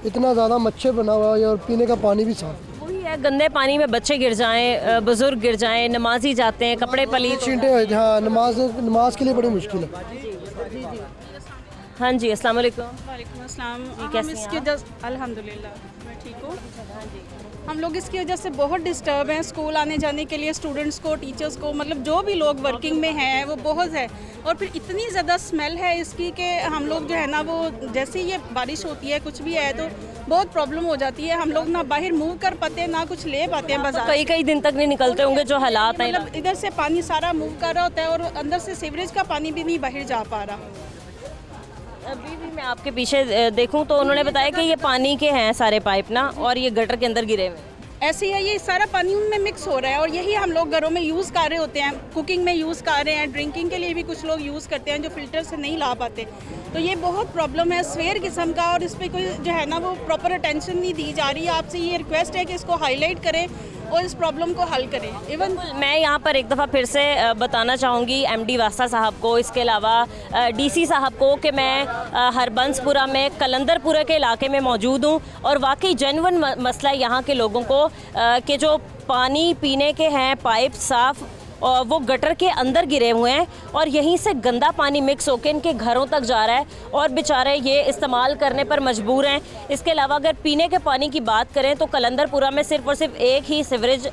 इतना ज़्यादा मच्छर बना हुआ है और पीने का पानी भी साफ। वही है, गंदे पानी में बच्चे गिर जाएं, बुजुर्ग गिर जाएं, नमाजी जाते हैं, कपड़े पलीत छींटे हुए, हाँ, नमाज के लिए बड़ी मुश्किल है। हाँ जी, अस्सलाम वालेकुम। वालेकुम अस्सलाम। कैसे हम इसकी वजह अल्हम्दुलिल्लाह मैं ठीक हूँ। हम लोग इसकी वजह से बहुत डिस्टर्ब हैं, स्कूल आने जाने के लिए स्टूडेंट्स को, टीचर्स को, मतलब जो भी लोग वर्किंग में हैं वो बहुत है। और फिर इतनी ज़्यादा स्मेल है इसकी कि हम लोग जो है ना वो जैसे ही ये बारिश होती है कुछ भी है तो बहुत प्रॉब्लम हो जाती है। हम लोग ना बाहर मूव कर पाते हैं, ना कुछ ले पाते हैं बाजार। कई दिन तक नहीं निकलते होंगे जो हालात हैं। मतलब इधर से पानी सारा मूव कर रहा होता है और अंदर से सीवरेज का पानी भी नहीं बाहर जा पा रहा। अभी भी मैं आपके पीछे देखूं तो उन्होंने बताया कि ये पानी के हैं सारे पाइप ना, और ये गटर के अंदर गिरे हुए हैं। ऐसे ही है, ये सारा पानी उनमें मिक्स हो रहा है और यही हम लोग घरों में यूज़ कर रहे होते हैं, कुकिंग में यूज़ कर रहे हैं, ड्रिंकिंग के लिए भी कुछ लोग यूज़ करते हैं जो फ़िल्टर से नहीं ला पाते। तो ये बहुत प्रॉब्लम है स्वेयर किस्म का और इस पर कोई जो है ना वो प्रॉपर अटेंशन नहीं दी जा रही है। आपसे ये रिक्वेस्ट है कि इसको हाईलाइट करें और इस प्रॉब्लम को हल करें। इवन मैं यहाँ पर एक दफ़ा फिर से बताना चाहूँगी MD वासा साहब को, इसके अलावा DC साहब को, कि मैं हरबंसपुरा में कलंदरपुरा के इलाके में मौजूद हूँ और वाकई जेन्युइन मसला यहाँ के लोगों को कि जो पानी पीने के हैं पाइप साफ़ और वो गटर के अंदर गिरे हुए हैं और यहीं से गंदा पानी मिक्स होकर इनके घरों तक जा रहा है और बेचारे ये इस्तेमाल करने पर मजबूर हैं। इसके अलावा अगर पीने के पानी की बात करें तो कलंदरपुरा में सिर्फ और सिर्फ एक ही सीवरेज,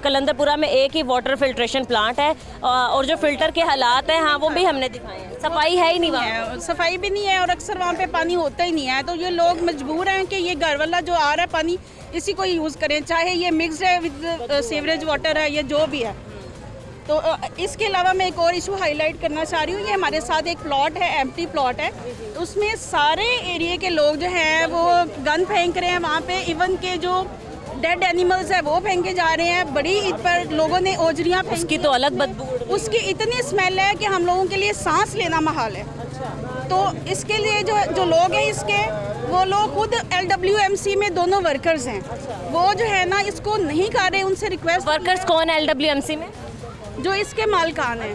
कलंदरपुरा में एक ही वाटर फिल्ट्रेशन प्लांट है और जो फ़िल्टर के हालात हैं हाँ वो भी हमने दिखाए हैं। सफाई है ही नहीं, वहाँ सफाई भी नहीं है और अक्सर वहाँ पे पानी होता ही नहीं है। तो ये लोग मजबूर हैं कि ये घर वाला जो आ रहा है पानी इसी को यूज़ करें, चाहे ये मिक्स्ड है विद सीवरेज वाटर है या जो भी है। तो इसके अलावा मैं एक और इशू हाईलाइट करना चाह रही हूँ। ये हमारे साथ एक प्लॉट है, एम्प्टी प्लॉट है, उसमें सारे एरिया के लोग जो हैं वो गंद फेंक रहे हैं वहाँ पे। इवन के जो डेड एनिमल्स है वो फेंके जा रहे हैं। बड़ी ईद पर लोगों ने ओजरियाँ फेंकी, उसकी तो अलग बदबू, उसकी इतनी स्मेल है कि हम लोगों के लिए सांस लेना महाल है। तो इसके लिए जो लोग हैं इसके, वो लोग खुद LWMC में दोनों वर्कर्स हैं, वो जो है ना इसको नहीं कर रहे। उनसे रिक्वेस्ट, वर्कर्स कौन है LWMC में? जो इसके मालकान हैं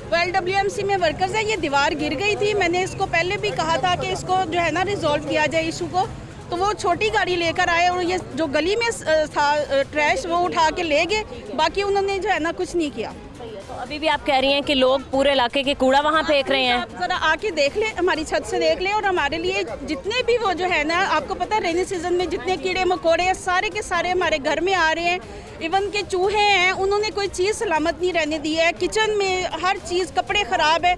वो LWMC में वर्कर्स हैं। ये दीवार गिर गई थी, मैंने इसको पहले भी कहा था कि इसको जो है ना रिजॉल्व किया जाए इशू को। तो वो छोटी गाड़ी लेकर आए और ये जो गली में था ट्रैश वो उठा के ले गए, बाकी उन्होंने जो है ना कुछ नहीं किया। तो अभी भी आप कह रही हैं कि लोग पूरे इलाके के कूड़ा वहाँ फेंक रहे हैं। ज़रा आके देख लें, हमारी छत से देख लें। और हमारे लिए जितने भी वो जो है ना, आपको पता है रेनी सीजन में जितने कीड़े मकोड़े हैं सारे के सारे हमारे घर में आ रहे हैं। इवन के चूहे हैं, उन्होंने कोई चीज़ सलामत नहीं रहने दी है। किचन में हर चीज़, कपड़े ख़राब है,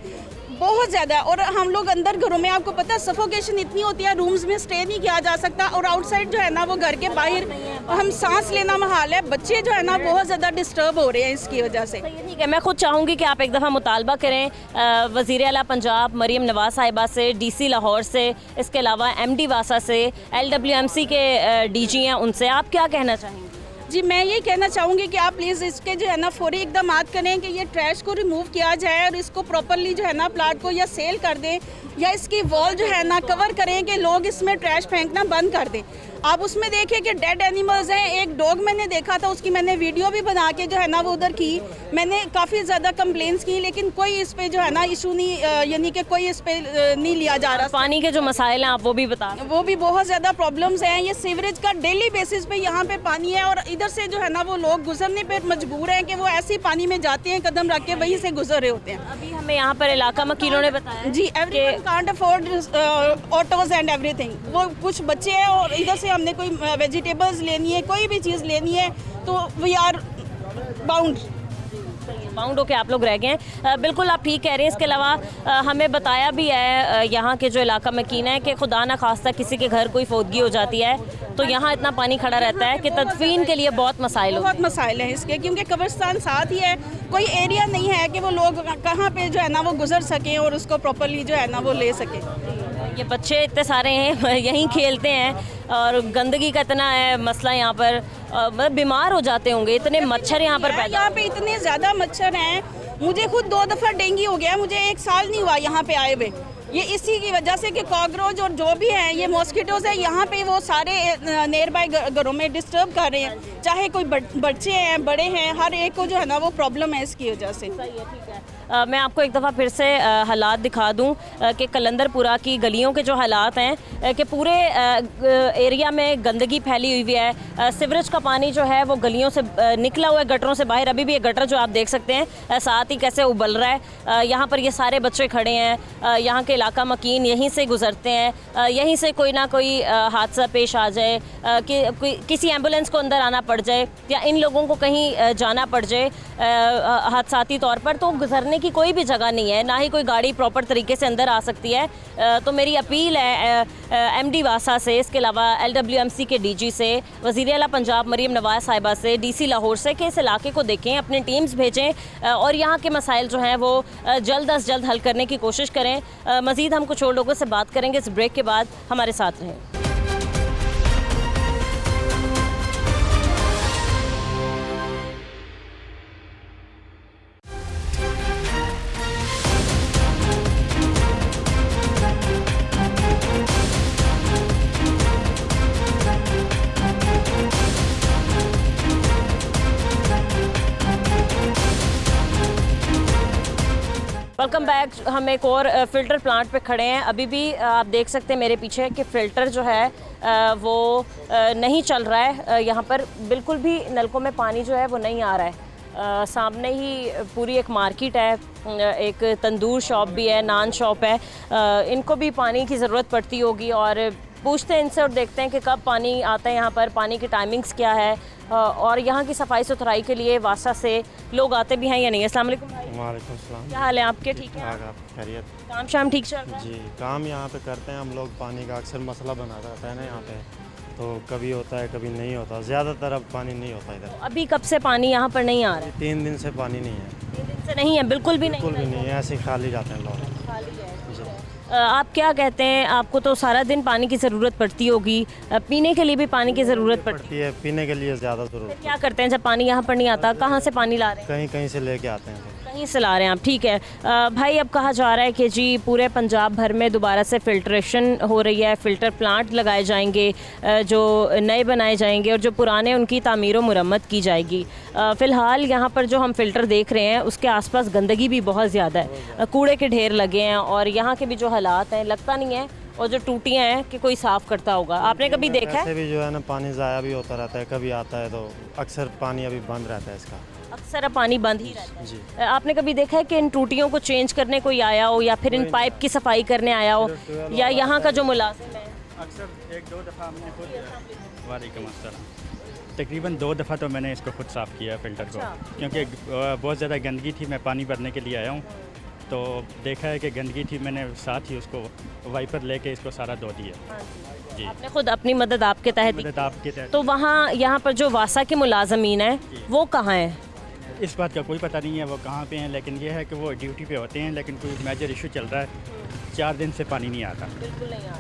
बहुत ज़्यादा। और हम लोग अंदर घरों में, आपको पता है सफोकेशन इतनी होती है, रूम्स में स्टे नहीं किया जा सकता, और आउटसाइड जो है ना वो घर के बाहर हम सांस लेना महाल है। बच्चे जो है ना बहुत ज़्यादा डिस्टर्ब हो रहे हैं इसकी वजह से। ठीक है, मैं खुद चाहूँगी कि आप एक दफ़ा मुतालबा करें वज़ीर आला पंजाब मरीम नवाज साहिबा से, DC लाहौर से, इसके अलावा MD वासा से, LWMC के DG हैं, उनसे आप क्या कहना चाहेंगे? जी, मैं ये कहना चाहूँगी कि आप प्लीज़ इसके जो है ना फौरी इक़दामात करें कि ये ट्रैश को रिमूव किया जाए और इसको प्रॉपरली जो है ना प्लाट को या सेल कर दें, या इसकी वॉल जो है ना कवर करें कि लोग इसमें ट्रैश फेंकना बंद कर दें। आप उसमें देखिए कि डेड एनिमल्स हैं। एक डॉग मैंने देखा था, उसकी मैंने वीडियो भी बना के जो है ना वो उधर की, मैंने काफ़ी ज़्यादा कंप्लेंट्स की, लेकिन कोई इस पे जो है ना इशू नहीं, यानी कि कोई इस पे नहीं लिया जा रहा। पानी के जो मसाइल हैं आप वो भी बता। वो भी बहुत ज़्यादा प्रॉब्लम्स हैं। ये सीवरेज का डेली बेसिस पे यहाँ पे पानी है, और इधर से जो है ना वो लोग गुजरने पे मजबूर हैं कि वो ऐसे पानी में जाते हैं, कदम रख के वहीं से गुजर रहे होते हैं। अभी हमें यहाँ पर इलाका मकीनों ने बताया जी, everyone can't afford autos and everything. वो कुछ बच्चे हैं और इधर से हमने कोई वेजिटेबल्स लेनी है, कोई भी चीज़ लेनी है, तो वी आर बाउंड होके आप लोग रह गए हैं। बिल्कुल आप ठीक कह रहे हैं। इसके अलावा हमें बताया भी है यहाँ के जो इलाका मकीन है कि खुदा न खास्ता किसी के घर कोई फौतगी हो जाती है तो यहाँ इतना पानी खड़ा रहता है कि तदफीन के लिए बहुत मसाइल हैं इसके, क्योंकि कब्रिस्तान साथ ही है, कोई एरिया नहीं है कि वो लोग कहाँ पे जो है ना वो गुजर सकें और उसको प्रॉपरली जो है ना वो ले सकें। ये बच्चे इतने सारे हैं यहीं खेलते हैं और गंदगी का इतना है मसला यहाँ पर, मतलब बीमार हो जाते होंगे, इतने मच्छर यहाँ पर पैदा। यहाँ पे इतने ज़्यादा मच्छर हैं, मुझे खुद 2 दफ़ा डेंगू हो गया, मुझे 1 साल नहीं हुआ यहाँ पे आए हुए। ये इसी की वजह से कि कॉकरोच और जो भी हैं ये मॉस्किटोज़ हैं, यहाँ पे वो सारे नियर बाय घरों में डिस्टर्ब कर रहे हैं, चाहे कोई बच्चे हैं बड़े हैं, हर एक को जो है ना वो प्रॉब्लम है इसकी वजह से। सही है, ठीक है। मैं आपको एक दफ़ा फिर से हालात दिखा दूं कि कलंदरपुरा की गलियों के जो हालात हैं कि पूरे एरिया में गंदगी फैली हुई है। सीवरेज का पानी जो है वो गलियों से निकला हुआ है, गटरों से बाहर। अभी भी ये गटर जो आप देख सकते हैं साथ ही कैसे उबल रहा है। यहाँ पर ये सारे बच्चे खड़े हैं, यहाँ के इलाका मकीन यहीं से गुजरते हैं, यहीं से कोई ना कोई हादसा पेश आ जाए कि किसी एम्बुलेंस को अंदर आना पड़ जाए या इन लोगों को कहीं जाना पड़ जाए हादसाती तौर पर, तो गुजरने की कोई भी जगह नहीं है, ना ही कोई गाड़ी प्रॉपर तरीके से अंदर आ सकती है। तो मेरी अपील है MD वासा से, इसके अलावा LWMC के DG से, वज़ीर आला पंजाब मरीम नवाज साहिबा से, DC लाहौर से कि इस इलाके को देखें, अपने टीम्स भेजें और यहाँ के मसाइल जो हैं वो जल्द अज जल्द हल करने की कोशिश करें। मज़ीद हम कुछ और लोगों से बात करेंगे इस ब्रेक के बाद, हमारे साथ रहें। Welcome back. हम एक और फ़िल्टर प्लांट पे खड़े हैं। अभी भी आप देख सकते हैं मेरे पीछे कि फ़िल्टर जो है वो नहीं चल रहा है। यहाँ पर बिल्कुल भी नलकों में पानी जो है वो नहीं आ रहा है। सामने ही पूरी एक मार्केट है, एक तंदूर शॉप भी है, नान शॉप है। इनको भी पानी की ज़रूरत पड़ती होगी और पूछते हैं इनसे और देखते हैं कि कब पानी आता है यहाँ पर, पानी की टाइमिंग्स क्या है और यहाँ की सफाई सुथराई के लिए वासा से लोग आते भी हैं या नहीं। अस्सलाम वालेकुम भाई। वालेकुम सलाम। क्या हाल है आपके? ठीक है, आप खैरियत? काम शाम ठीक चल रहा है? जी, काम यहाँ पे करते हैं हम लोग। पानी का अक्सर मसला बना रहता है ना यहाँ पे, तो कभी होता है कभी नहीं होता। ज़्यादातर अब पानी नहीं होता इधर। अभी कब से पानी यहाँ पर नहीं आ रहा है? 3 दिन से पानी नहीं है। 3 दिन से नहीं है? बिल्कुल भी नहीं? बिल्कुल भी नहीं है, ऐसे खाली जाते हैं लोग। खाली है। आप क्या कहते हैं, आपको तो सारा दिन पानी की ज़रूरत पड़ती होगी, पीने के लिए भी पानी की ज़रूरत पड़ती है? पीने के लिए ज़्यादा ज़रूरत। क्या करते हैं जब पानी यहाँ पर नहीं आता? कहाँ से पानी ला रहे हैं? कहीं कहीं से लेके आते हैं। कहीं से ला रहे हैं आप, ठीक है। भाई अब कहा जा रहा है कि जी पूरे पंजाब भर में दोबारा से फ़िल्ट्रेशन हो रही है, फ़िल्टर प्लांट लगाए जाएंगे, जो नए बनाए जाएंगे और जो पुराने उनकी तामीर व मुरम्मत की जाएगी। फ़िलहाल यहाँ पर जो हम फ़िल्टर देख रहे हैं उसके आसपास गंदगी भी बहुत ज़्यादा है, कूड़े के ढेर लगे हैं और यहाँ के भी जो हालात हैं लगता नहीं है, और जो टूटियाँ हैं कि कोई साफ़ करता होगा। आपने कभी देखा है? ऐसे भी जो है ना पानी ज़ाया भी होता रहता है, कभी आता है तो अक्सर पानी अभी बंद रहता है इसका। अक्सर अब पानी बंद ही रहता है। जी। आपने कभी देखा है कि इन टूटियों को चेंज करने कोई आया हो या फिर इन पाइप की सफाई करने आया हो या यहाँ का जो मुलाजिम है? अक्सर 1-2 दफ़ा हमने खुद, वालेकुम अस्सलाम, तकरीबन 2 दफ़ा तो मैंने इसको खुद साफ़ किया फ़िल्टर को, क्योंकि बहुत ज़्यादा गंदगी थी। मैं पानी भरने के लिए आया हूँ तो देखा है कि गंदगी थी, मैंने साथ ही उसको वाइपर लेके इसको सारा धो दिया। जी, आपने खुद अपनी मदद आपके तहत मदद आपके तहत। तो वहाँ यहाँ पर जो वासा के मुलाजमीन हैं वो कहाँ हैं? इस बात का कोई पता नहीं है वो कहाँ पे हैं, लेकिन ये है कि वो ड्यूटी पे होते हैं, लेकिन कोई मेजर इशू चल रहा है, 4 दिन से पानी नहीं आता।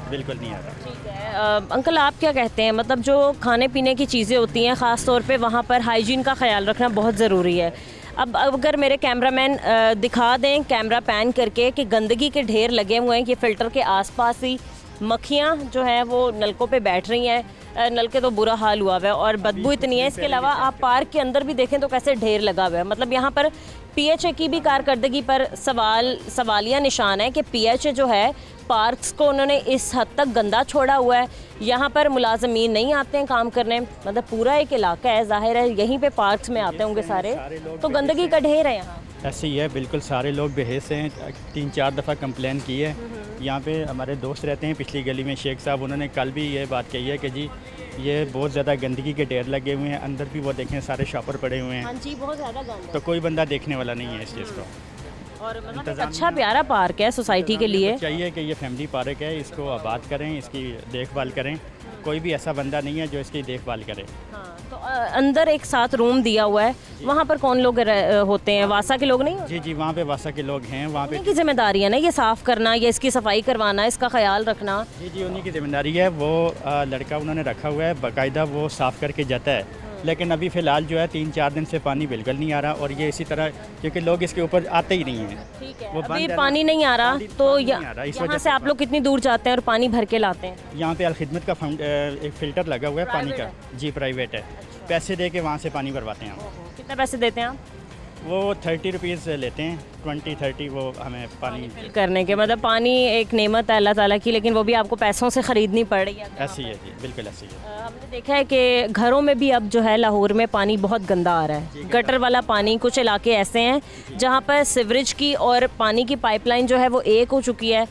बिल्कुल नहीं आता। ठीक है। अंकल आप क्या कहते हैं, मतलब जो खाने पीने की चीज़ें होती हैं ख़ास तौर पे वहाँ पर हाइजीन का ख्याल रखना बहुत ज़रूरी है। अब अगर मेरे कैमरामैन दिखा दें कैमरा पैन करके कि गंदगी के ढेर लगे हुए हैं, कि फ़िल्टर के आसपास ही मक्खियाँ जो हैं वो नलकों पे बैठ रही हैं, नलके तो बुरा हाल हुआ हुआ है और बदबू इतनी है। इसके अलावा आप पार्क के अंदर भी देखें तो कैसे ढेर लगा हुआ है। मतलब यहाँ पर पीएचए की भी कारकर्दगी पर सवालिया निशान है कि पीएचए जो है पार्क्स को उन्होंने इस हद तक गंदा छोड़ा हुआ है। यहाँ पर मुलाजमीन नहीं आते हैं काम करने, मतलब पूरा एक इलाका है, जाहिर है यहीं पे पार्क्स में आते होंगे सारे, तो गंदगी का ढेर है यहाँ। ऐसे ही है, बिल्कुल सारे लोग बेहिस हैं। 3-4 दफ़ा कंप्लेन की है। यहाँ पे हमारे दोस्त रहते हैं पिछली गली में, शेख साहब, उन्होंने कल भी ये बात कही है कि जी ये बहुत ज़्यादा गंदगी के ढेर लगे हुए हैं, अंदर भी वो देखें सारे शॉपर पड़े हुए हैं। हाँ जी, बहुत ज़्यादा गंद है। तो कोई बंदा देखने वाला नहीं है इस चीज़ को। और मतलब एक अच्छा प्यारा पार्क है सोसाइटी के लिए। चाहिए कि ये फैमिली पार्क है, इसको आबाद करें, इसकी देखभाल करें। कोई भी ऐसा बंदा नहीं है जो इसकी देखभाल करे। हाँ, तो अंदर एक साथ रूम दिया हुआ है, वहाँ पर कौन लोग होते हैं? वासा के लोग नहीं होते? जी जी, वहाँ पे वासा के लोग हैं। वहाँ पे की जिम्मेदारी है ना ये साफ़ करना, या इसकी सफाई करवाना, इसका ख्याल रखना। जी जी, उन्हीं की जिम्मेदारी है। वो लड़का उन्होंने रखा हुआ है, बाकायदा वो साफ़ करके जाता है। लेकिन अभी फ़िलहाल जो है 3-4 दिन से पानी बिल्कुल नहीं आ रहा, और ये इसी तरह क्योंकि लोग इसके ऊपर आते ही नहीं हैं। ठीक है, अभी पानी नहीं आ रहा, तो यहाँ से आप लोग कितनी दूर जाते हैं और पानी भर के लाते हैं? यहाँ पे अलखिदमत का एक फ़िल्टर लगा हुआ है पानी का। जी, प्राइवेट है। पैसे दे के वहाँ से पानी भरवाते हैं हम। कितने पैसे देते हैं आप? वो 30 रुपीज़ लेते हैं, 20-30 वो हमें पानी करने के। मतलब पानी एक नेमत है अल्लाह ताला की, लेकिन वो भी आपको पैसों से ख़रीदनी पड़ रही है। ऐसी है जी, बिल्कुल ऐसी है। हमने देखा है कि घरों में भी अब जो है लाहौर में पानी बहुत गंदा आ रहा है, गटर वाला पानी। कुछ इलाके ऐसे हैं जहाँ पर सीवरेज की और पानी की पाइपलाइन जो है वो एक हो चुकी है,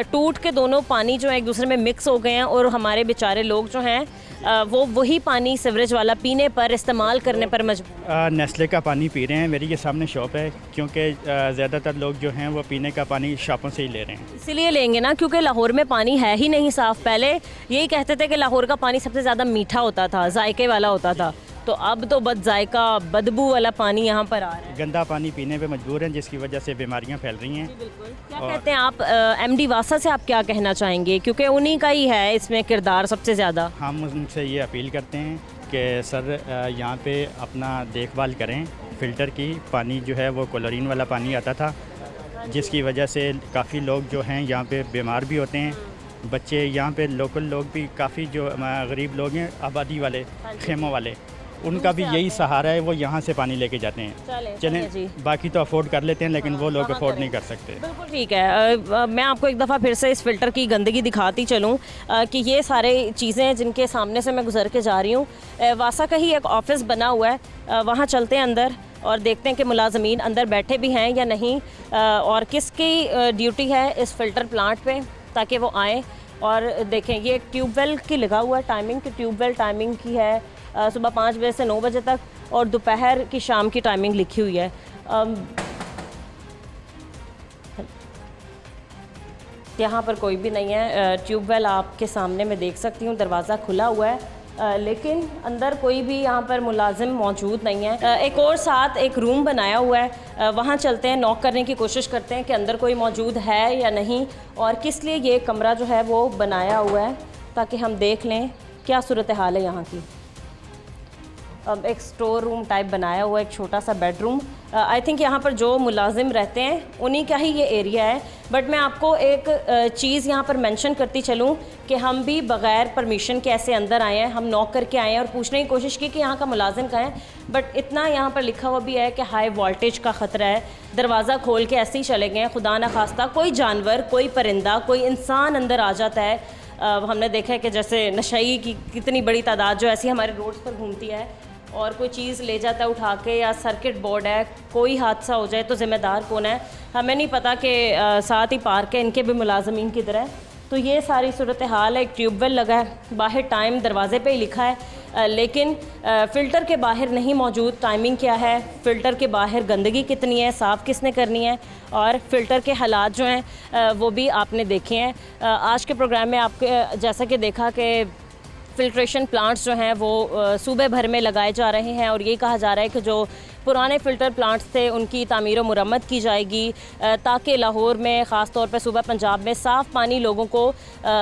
टूट के दोनों पानी जो है एक दूसरे में मिक्स हो गए हैं, और हमारे बेचारे लोग जो हैं वो वही पानी सीवरेज वाला पीने पर, इस्तेमाल करने पर मजबूर। नेस्ले का पानी पी रहे हैं, मेरी ये सामने शॉप है, क्योंकि ज़्यादातर लोग जो हैं वो पीने का पानी शॉपों से ही ले रहे हैं। इसीलिए लेंगे ना क्योंकि लाहौर में पानी है ही नहीं साफ़। पहले यही कहते थे कि लाहौर का पानी सबसे ज़्यादा मीठा होता था, जायके वाला होता था, तो अब तो बद जायका बदबू वाला पानी यहाँ पर आ रहा है। गंदा पानी पीने पे मजबूर हैं, जिसकी वजह से बीमारियाँ फैल रही हैं। क्या कहते हैं आप एमडी वासा से, आप क्या कहना चाहेंगे, क्योंकि उन्हीं का ही है इसमें किरदार सबसे ज़्यादा? हम उनसे ये अपील करते हैं कि सर यहाँ पे अपना देखभाल करें। फ़िल्टर की पानी जो है वो क्लोरीन वाला पानी आता था, जिसकी वजह से काफ़ी लोग जो हैं यहाँ पे बीमार भी होते हैं। बच्चे यहाँ पे लोकल लोग भी काफ़ी जो गरीब लोग हैं, आबादी वाले, खेमों वाले, उनका भी यही सहारा है, वो यहाँ से पानी लेके जाते हैं। चलें, बाकी तो अफोर्ड कर लेते हैं, लेकिन वो लोग अफोर्ड नहीं कर सकते। बिल्कुल ठीक है। मैं आपको एक दफ़ा फिर से इस फ़िल्टर की गंदगी दिखाती चलूँ कि ये सारे चीज़ें जिनके सामने से मैं गुजर के जा रही हूँ, वासा का ही एक ऑफ़िस बना हुआ है, वहाँ चलते हैं अंदर और देखते हैं कि मुलाजमीन अंदर बैठे भी हैं या नहीं, और किसकी ड्यूटी है इस फ़िल्टर प्लांट पे, ताकि वो आएँ और देखें। ये ट्यूबवेल की लगा हुआ है टाइमिंग, कि ट्यूबवेल टाइमिंग की है सुबह 5 बजे से 9 बजे तक, और दोपहर की शाम की टाइमिंग लिखी हुई है। यहाँ पर कोई भी नहीं है। ट्यूबवेल आपके सामने मैं देख सकती हूँ, दरवाज़ा खुला हुआ है, लेकिन अंदर कोई भी यहाँ पर मुलाजिम मौजूद नहीं है। एक और साथ एक रूम बनाया हुआ है, वहाँ चलते हैं, नॉक करने की कोशिश करते हैं कि अंदर कोई मौजूद है या नहीं, और किस लिए ये कमरा जो है वो बनाया हुआ है, ताकि हम देख लें क्या सूरत हाल है यहाँ की। अब एक स्टोर रूम टाइप बनाया हुआ है, एक छोटा सा बेडरूम। आई थिंक यहाँ पर जो मुलाजिम रहते हैं उन्हीं का ही ये एरिया है। बट मैं आपको एक चीज़ यहाँ पर मेंशन करती चलूँ कि हम भी बग़ैर परमिशन के ऐसे अंदर आए हैं, हम नॉक करके आए हैं और पूछने की कोशिश की कि यहाँ का मुलाजिम कहाँ है, बट इतना यहाँ पर लिखा हुआ भी है कि हाई वोल्टेज का ख़तरा है। दरवाज़ा खोल के ऐसे ही चले गए, खुदा न खास्ता कोई जानवर, कोई परिंदा, कोई इंसान अंदर आ जाता है। हमने देखा है कि जैसे नशई की कितनी बड़ी तादाद जो ऐसी हमारे रोड्स पर घूमती है, और कोई चीज़ ले जाता है उठा के, या सर्किट बोर्ड है, कोई हादसा हो जाए तो ज़िम्मेदार कौन है, हमें नहीं पता। कि साथ ही पार्क है, इनके भी मुलाजमीन किधर है। तो ये सारी सूरत हाल है। एक ट्यूबवेल लगा है बाहर, टाइम दरवाजे पे ही लिखा है। लेकिन फ़िल्टर के बाहर नहीं मौजूद। टाइमिंग क्या है, फ़िल्टर के बाहर गंदगी कितनी है, साफ़ किसने करनी है, और फ़िल्टर के हालात जो हैं वो भी आपने देखे हैं। आज के प्रोग्राम में आपके जैसा कि देखा कि फ़िल्ट्रेशन प्लांट्स जो हैं वो सूबे भर में लगाए जा रहे हैं और यही कहा जा रहा है कि जो पुराने फ़िल्टर प्लांट्स थे उनकी तामीर व मुरम्मत की जाएगी ताकि लाहौर में ख़ास तौर पर सूबा पंजाब में साफ़ पानी लोगों को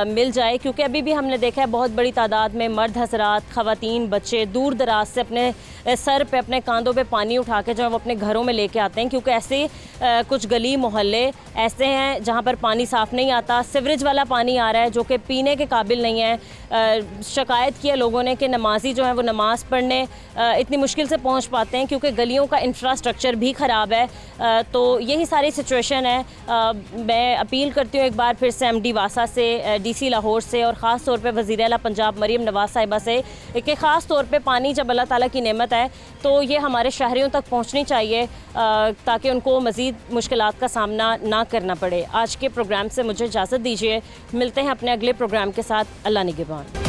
मिल जाए, क्योंकि अभी भी हमने देखा है बहुत बड़ी तादाद में मर्द हज़रात, ख़वातीन, बच्चे दूर दराज से अपने सर पे, अपने कांधों पे पानी उठा के जो है वो अपने घरों में लेके आते हैं, क्योंकि ऐसे कुछ गली मोहल्ले ऐसे हैं जहाँ पर पानी साफ़ नहीं आता, सीवरेज वाला पानी आ रहा है जो कि पीने के काबिल नहीं है। शिकायत की है लोगों ने कि नमाजी जो है वो नमाज़ पढ़ने इतनी मुश्किल से पहुँच पाते हैं क्योंकि गलियों का इंफ्रास्ट्रक्चर भी ख़राब है। तो यही सारी सिचुएशन है। मैं अपील करती हूँ एक बार फिर से MD वासा से, DC लाहौर से और ख़ास तौर पे वज़ीर आला पंजाब मरीम नवाज़ साहिबा से कि ख़ास तौर पे पानी जब अल्लाह ताला की नेमत है तो ये हमारे शहरियों तक पहुँचनी चाहिए ताकि उनको मज़ीद मुश्किलात का सामना ना करना पड़े। आज के प्रोग्राम से मुझे इजाज़त दीजिए, मिलते हैं अपने अगले प्रोग्राम के साथ। अल्लाह निगहबान।